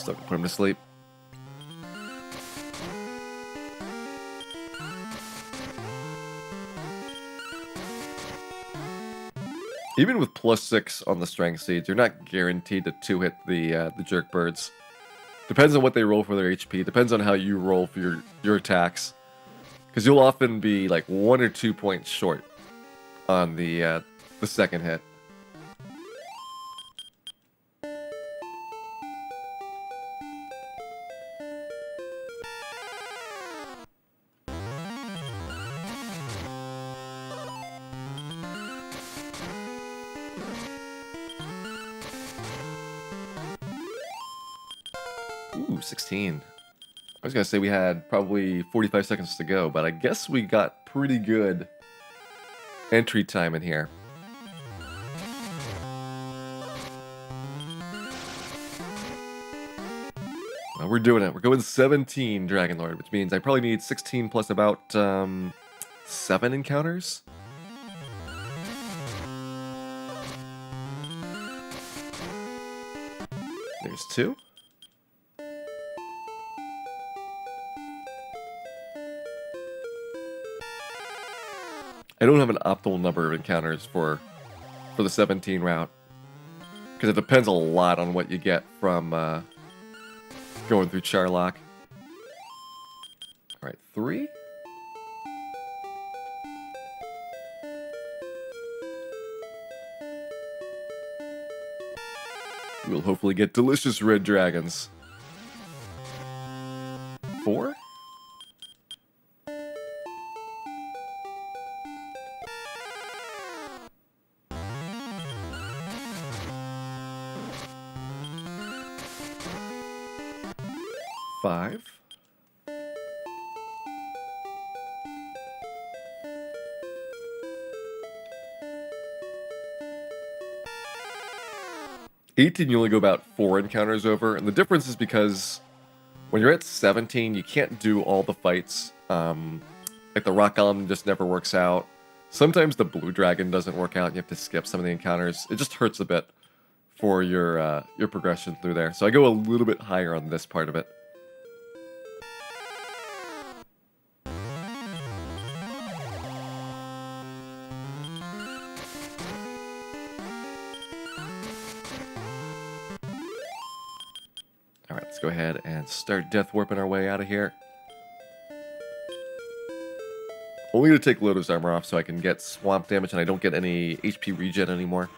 Still put him to sleep. Even with +6 on the strength seeds, you're not guaranteed to 2-hit the jerk birds. Depends on what they roll for their HP. Depends on how you roll for your attacks. Because you'll often be like 1 or 2 points short on the second hit. Ooh, 16. I was going to say we had probably 45 seconds to go, but I guess we got pretty good entry time in here. Well, we're doing it. We're going 17 Dragon Lord, which means I probably need 16 plus about 7 encounters. There's 2. I don't have an optimal number of encounters for the 17 route, because it depends a lot on what you get from going through Charlock. All right, 3. We'll hopefully get delicious red dragons. 4. Five. $18, you only go about 4 encounters over, and the difference is because when you're at 17, you can't do all the fights. Like the Rock Golem just never works out. Sometimes the Blue Dragon doesn't work out, and you have to skip some of the encounters. It just hurts a bit for your progression through there. So I go a little bit higher on this part of it. Alright, let's go ahead and start death warping our way out of here. Only to take Lotus Armor off so I can get swamp damage and I don't get any HP regen anymore.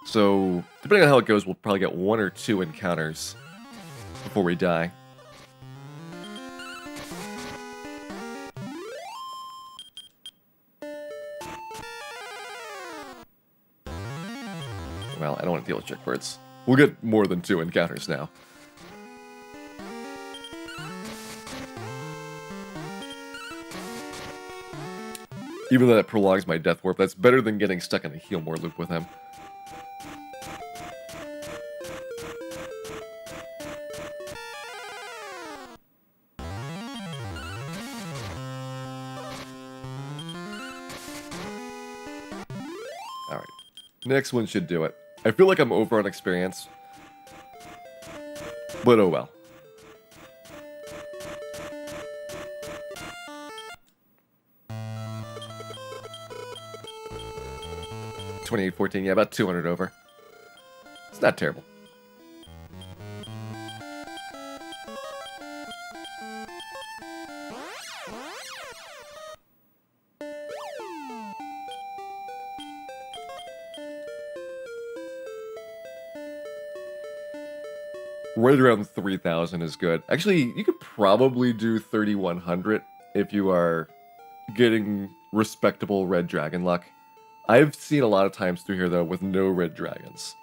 So, depending on how it goes, we'll probably get 1 or 2 encounters before we die. Well, I don't want to deal with trick birds. We'll get more than 2 encounters now. Even though that prolongs my death warp, that's better than getting stuck in a heal more loop with him. Alright, next one should do it. I feel like I'm over on experience, but oh well. $28.14, yeah, about 200 over. It's not terrible. Right around 3,000 is good. Actually, you could probably do 3,100 if you are getting respectable red dragon luck. I've seen a lot of times through here, though, with no red dragons.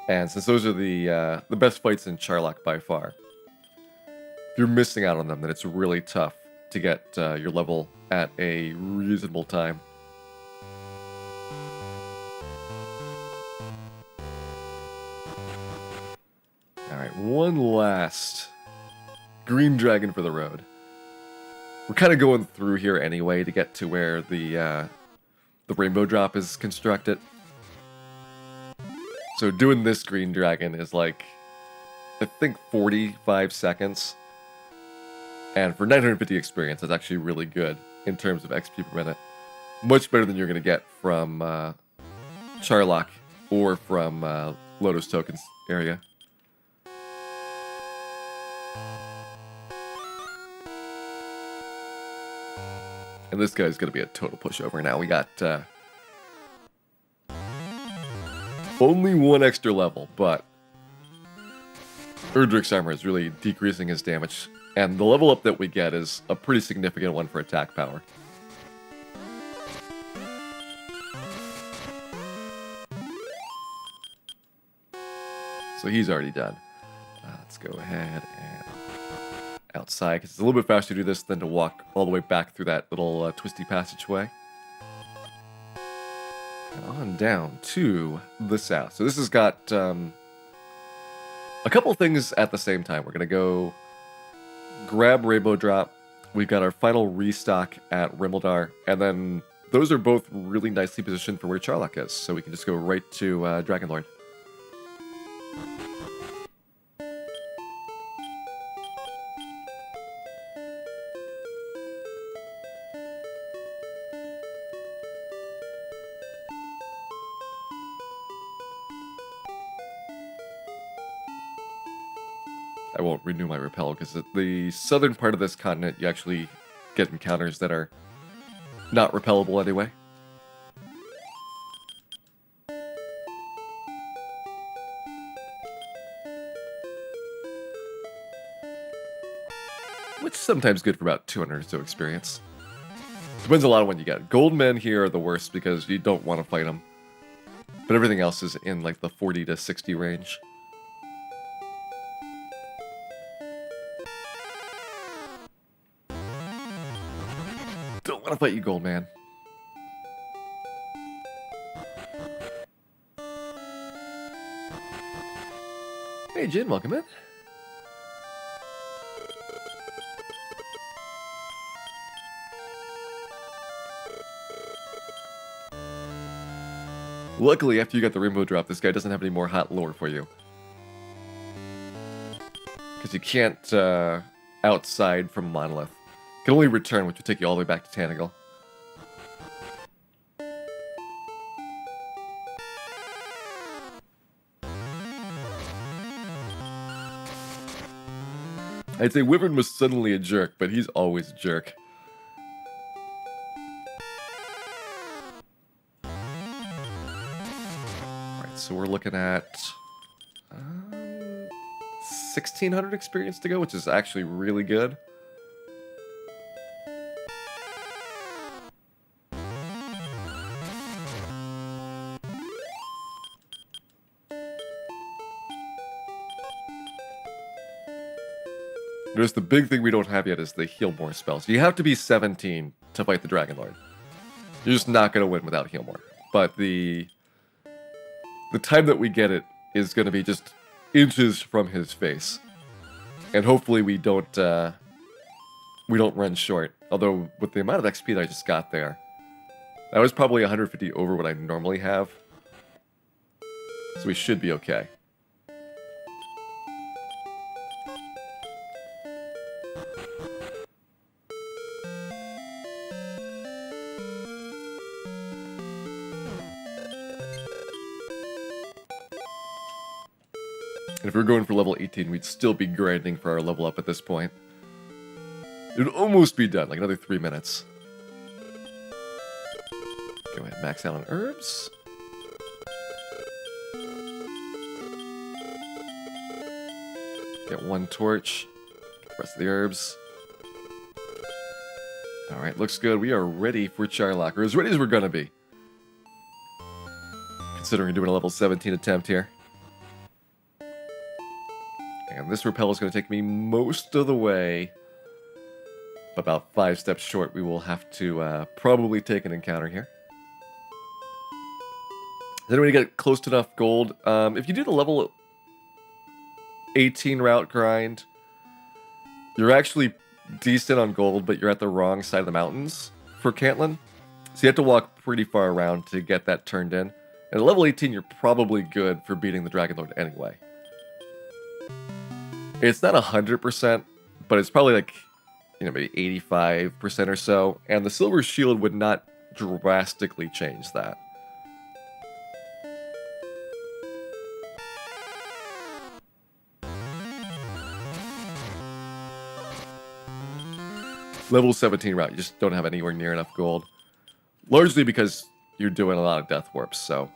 And since those are the best fights in Charlock by far, if you're missing out on them, then it's really tough to get your level at a reasonable time. Alright, one last green dragon for the road. We're kind of going through here anyway to get to where the rainbow drop is constructed. So doing this green dragon is like I think, 45 seconds. And for 950 experience, that's actually really good in terms of XP per minute. Much better than you're going to get from Charlock or from Lotus Tokens area. And this guy's going to be a total pushover now. We got only one extra level, but Erdrick's armor is really decreasing his damage. And the level up that we get is a pretty significant one for attack power. So he's already done. Let's go ahead and outside, because it's a little bit faster to do this than to walk all the way back through that little twisty passageway. And on down to the south. So this has got a couple things at the same time. We're going to go grab Rainbow Drop. We've got our final restock at Rimeldar, and then those are both really nicely positioned for where Charlock is. So we can just go right to Dragonlord. I won't renew my repel, because at the southern part of this continent, you actually get encounters that are not repellable anyway. Which is sometimes good for about 200 or so experience. Depends a lot on what you get. Gold men here are the worst because you don't want to fight them. But everything else is in like the 40 to 60 range. Don't want to fight you, gold man. Hey, Jin, welcome in. Luckily, after you got the Rainbow Drop, this guy doesn't have any more hot lore for you. Because you can't outside from Monolith. You can only return, which will take you all the way back to Tanagal. I'd say Wyvern was suddenly a jerk, but he's always a jerk. So we're looking at 1,600 experience to go, which is actually really good. Notice the big thing we don't have yet is the Heal More spells. You have to be 17 to fight the Dragonlord. You're just not going to win without Heal More. But the time that we get it is going to be just inches from his face, and hopefully we don't run short. Although with the amount of XP that I just got there, that was probably 150 over what I normally have, so we should be okay. And if we were going for level 18, we'd still be grinding for our level up at this point. It would almost be done, like another 3 minutes. Go ahead, max out on herbs. Get one torch. Get the rest of the herbs. Alright, looks good. We are ready for Charlock, or as ready as we're gonna be. Considering doing a level 17 attempt here. And this rappel is going to take me most of the way. About 5 steps short, we will have to probably take an encounter here. Then when you get close to enough gold, if you do the level 18 route grind, you're actually decent on gold, but you're at the wrong side of the mountains for Cantlin. So you have to walk pretty far around to get that turned in. And at level 18, you're probably good for beating the Dragonlord anyway. It's not 100%, but it's probably like, maybe 85% or so. And the silver shield would not drastically change that. Level 17 route, you just don't have anywhere near enough gold. Largely because you're doing a lot of death warps, so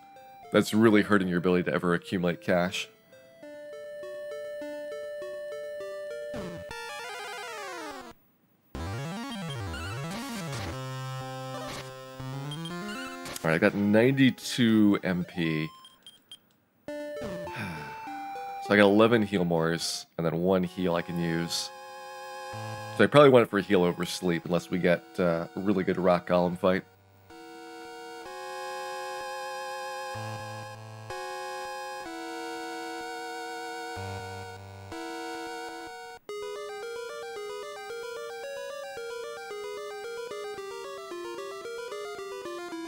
that's really hurting your ability to ever accumulate cash. Alright, I got 92 MP. So I got 11 heal mores, and then 1 heal I can use. So I probably want it for heal over sleep, unless we get a really good rock golem fight.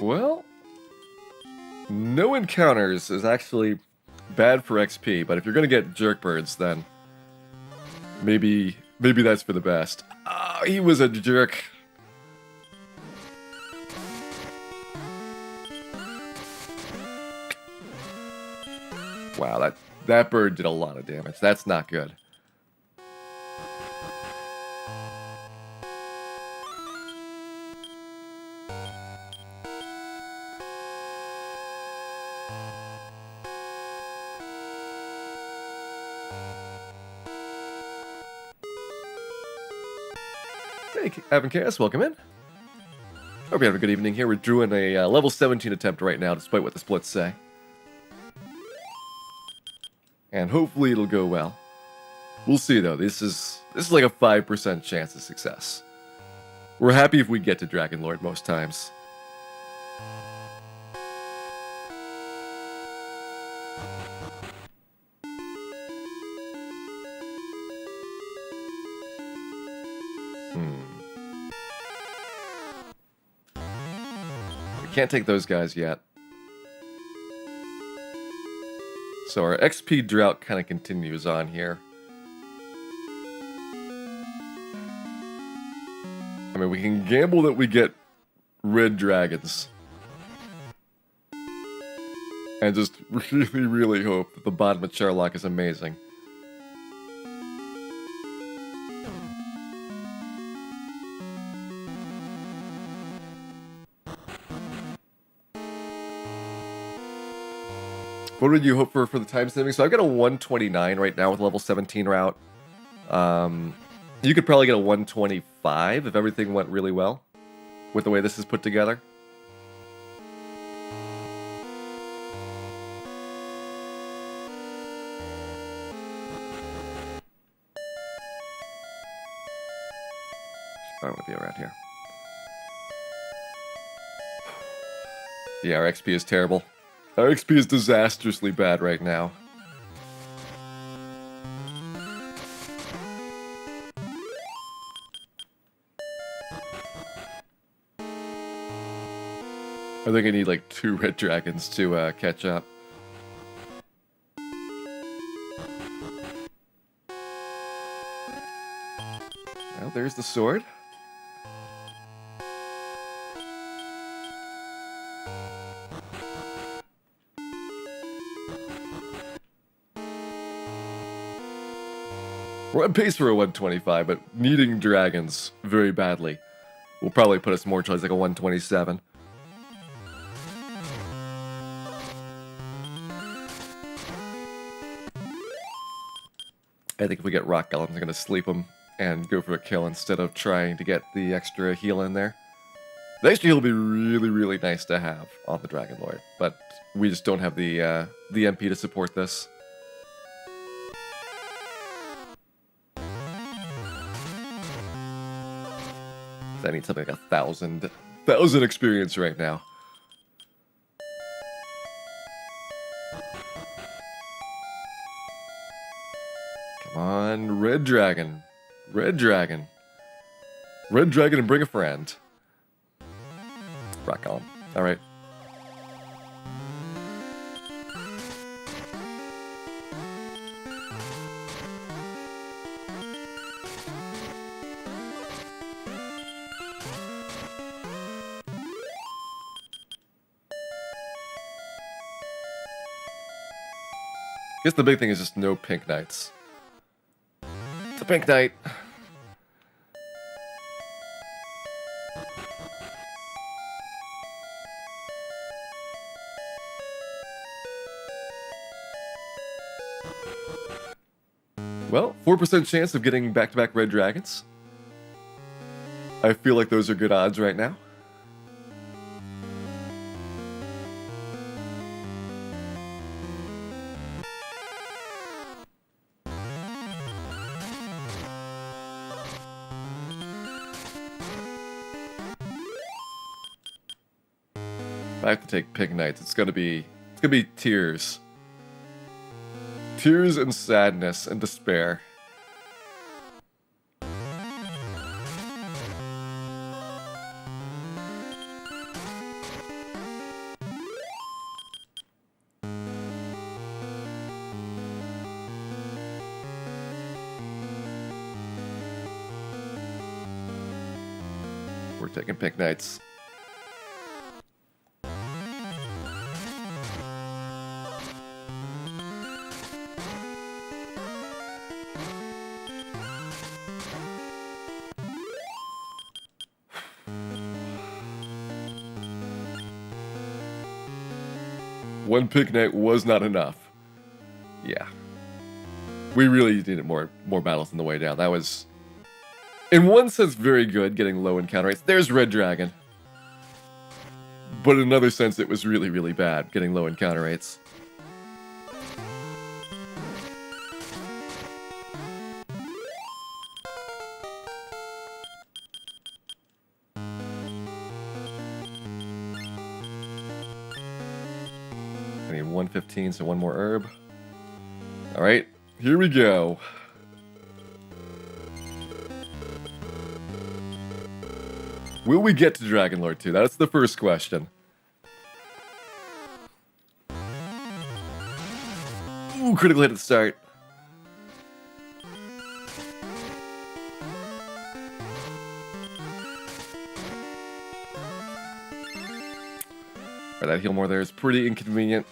Well, no encounters is actually bad for XP, but if you're gonna get jerkbirds, then maybe that's for the best. Oh, he was a jerk. Wow, that bird did a lot of damage. That's not good. Hey, Evan Chaos, welcome in. Hope you have a good evening here. We're doing a level 17 attempt right now, despite what the splits say. And hopefully it'll go well. We'll see, though. This is like a 5% chance of success. We're happy if we get to Dragon Lord most times. Can't take those guys yet. So our XP drought kind of continues on here. I mean, we can gamble that we get red dragons. And just really, really hope that the bottom of Charlock is amazing. What would you hope for the time saving? So I've got a 129 right now with level 17 route. You could probably get a 125 if everything went really well with the way this is put together. I want to be around here. Yeah, our XP is terrible. Our XP is disastrously bad right now. I think I need like 2 red dragons to catch up. Well, there's the sword. We're on pace for a 125, but needing dragons very badly will probably put us more towards like a 127. I think if we get rock golems, I'm going to sleep them and go for a kill instead of trying to get the extra heal in there. The extra heal will be really, really nice to have on the Dragon Lord, but we just don't have the MP to support this. I need something like 1,000 experience right now. Come on, red dragon. Red dragon. Red dragon and bring a friend. Rock on. Alright. Guess the big thing is just no pink knights. It's a pink knight. Well, 4% chance of getting back-to-back red dragons. I feel like those are good odds right now. If I have to take pink knights, it's gonna be tears. Tears and sadness and despair. We're taking pink knights. One pink knight was not enough. Yeah. We really needed more battles on the way down. That was, in one sense, very good, getting low encounter rates. There's red dragon. But in another sense, it was really, really bad, getting low encounter rates. I need 115, so one more herb. Alright, here we go. Will we get to Dragon Lord 2? That's the first question. Ooh, critical hit at the start. Alright, that heal more there is pretty inconvenient.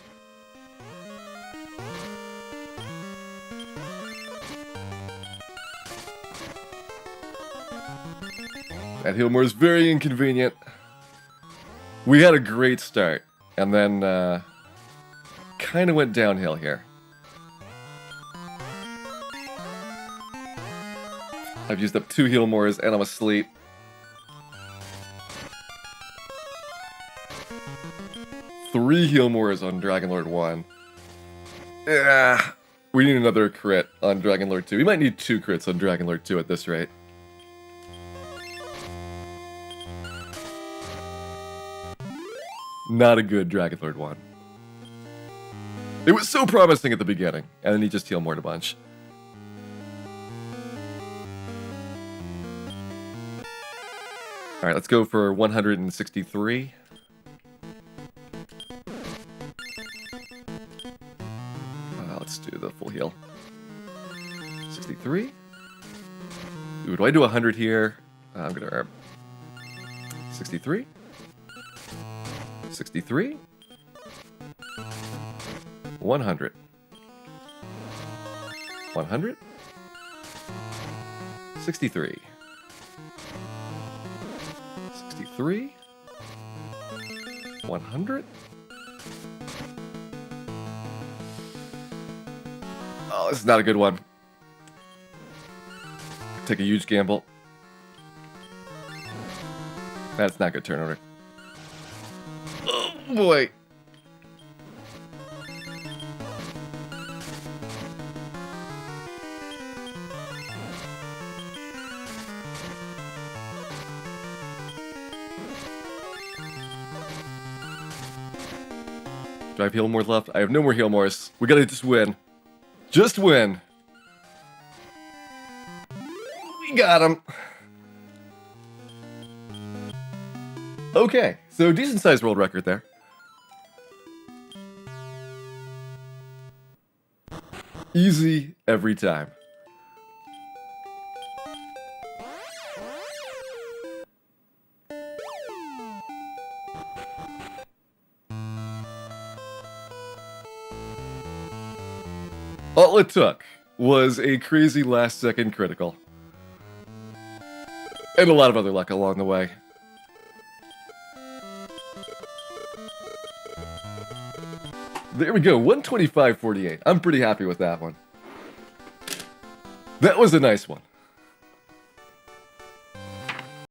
That heal more is very inconvenient. We had a great start, and then kind of went downhill here. I've used up 2 heal mores, and I'm asleep. Three heal mores on Dragon Lord 1. Yeah, we need another crit on Dragon Lord 2. We might need 2 crits on Dragon Lord 2 at this rate. Not a good Dragon Lord 1. It was so promising at the beginning, and then he just heal mored a bunch. Alright, let's go for 163. Let's do the full heal. 63. Ooh, do I do 100 here? I'm gonna herb. 63. 63. 100. 100. 63. 63. 100. Oh, this is not a good one. Take a huge gamble. That's not good turn order. Oh boy. Do I have heal mores left? I have no more heal mores. We gotta just win. Just win. We got him. Okay, so decent sized world record there. Easy every time. All it took was a crazy last-second critical. And a lot of other luck along the way. There we go, 125.48. I'm pretty happy with that one. That was a nice one.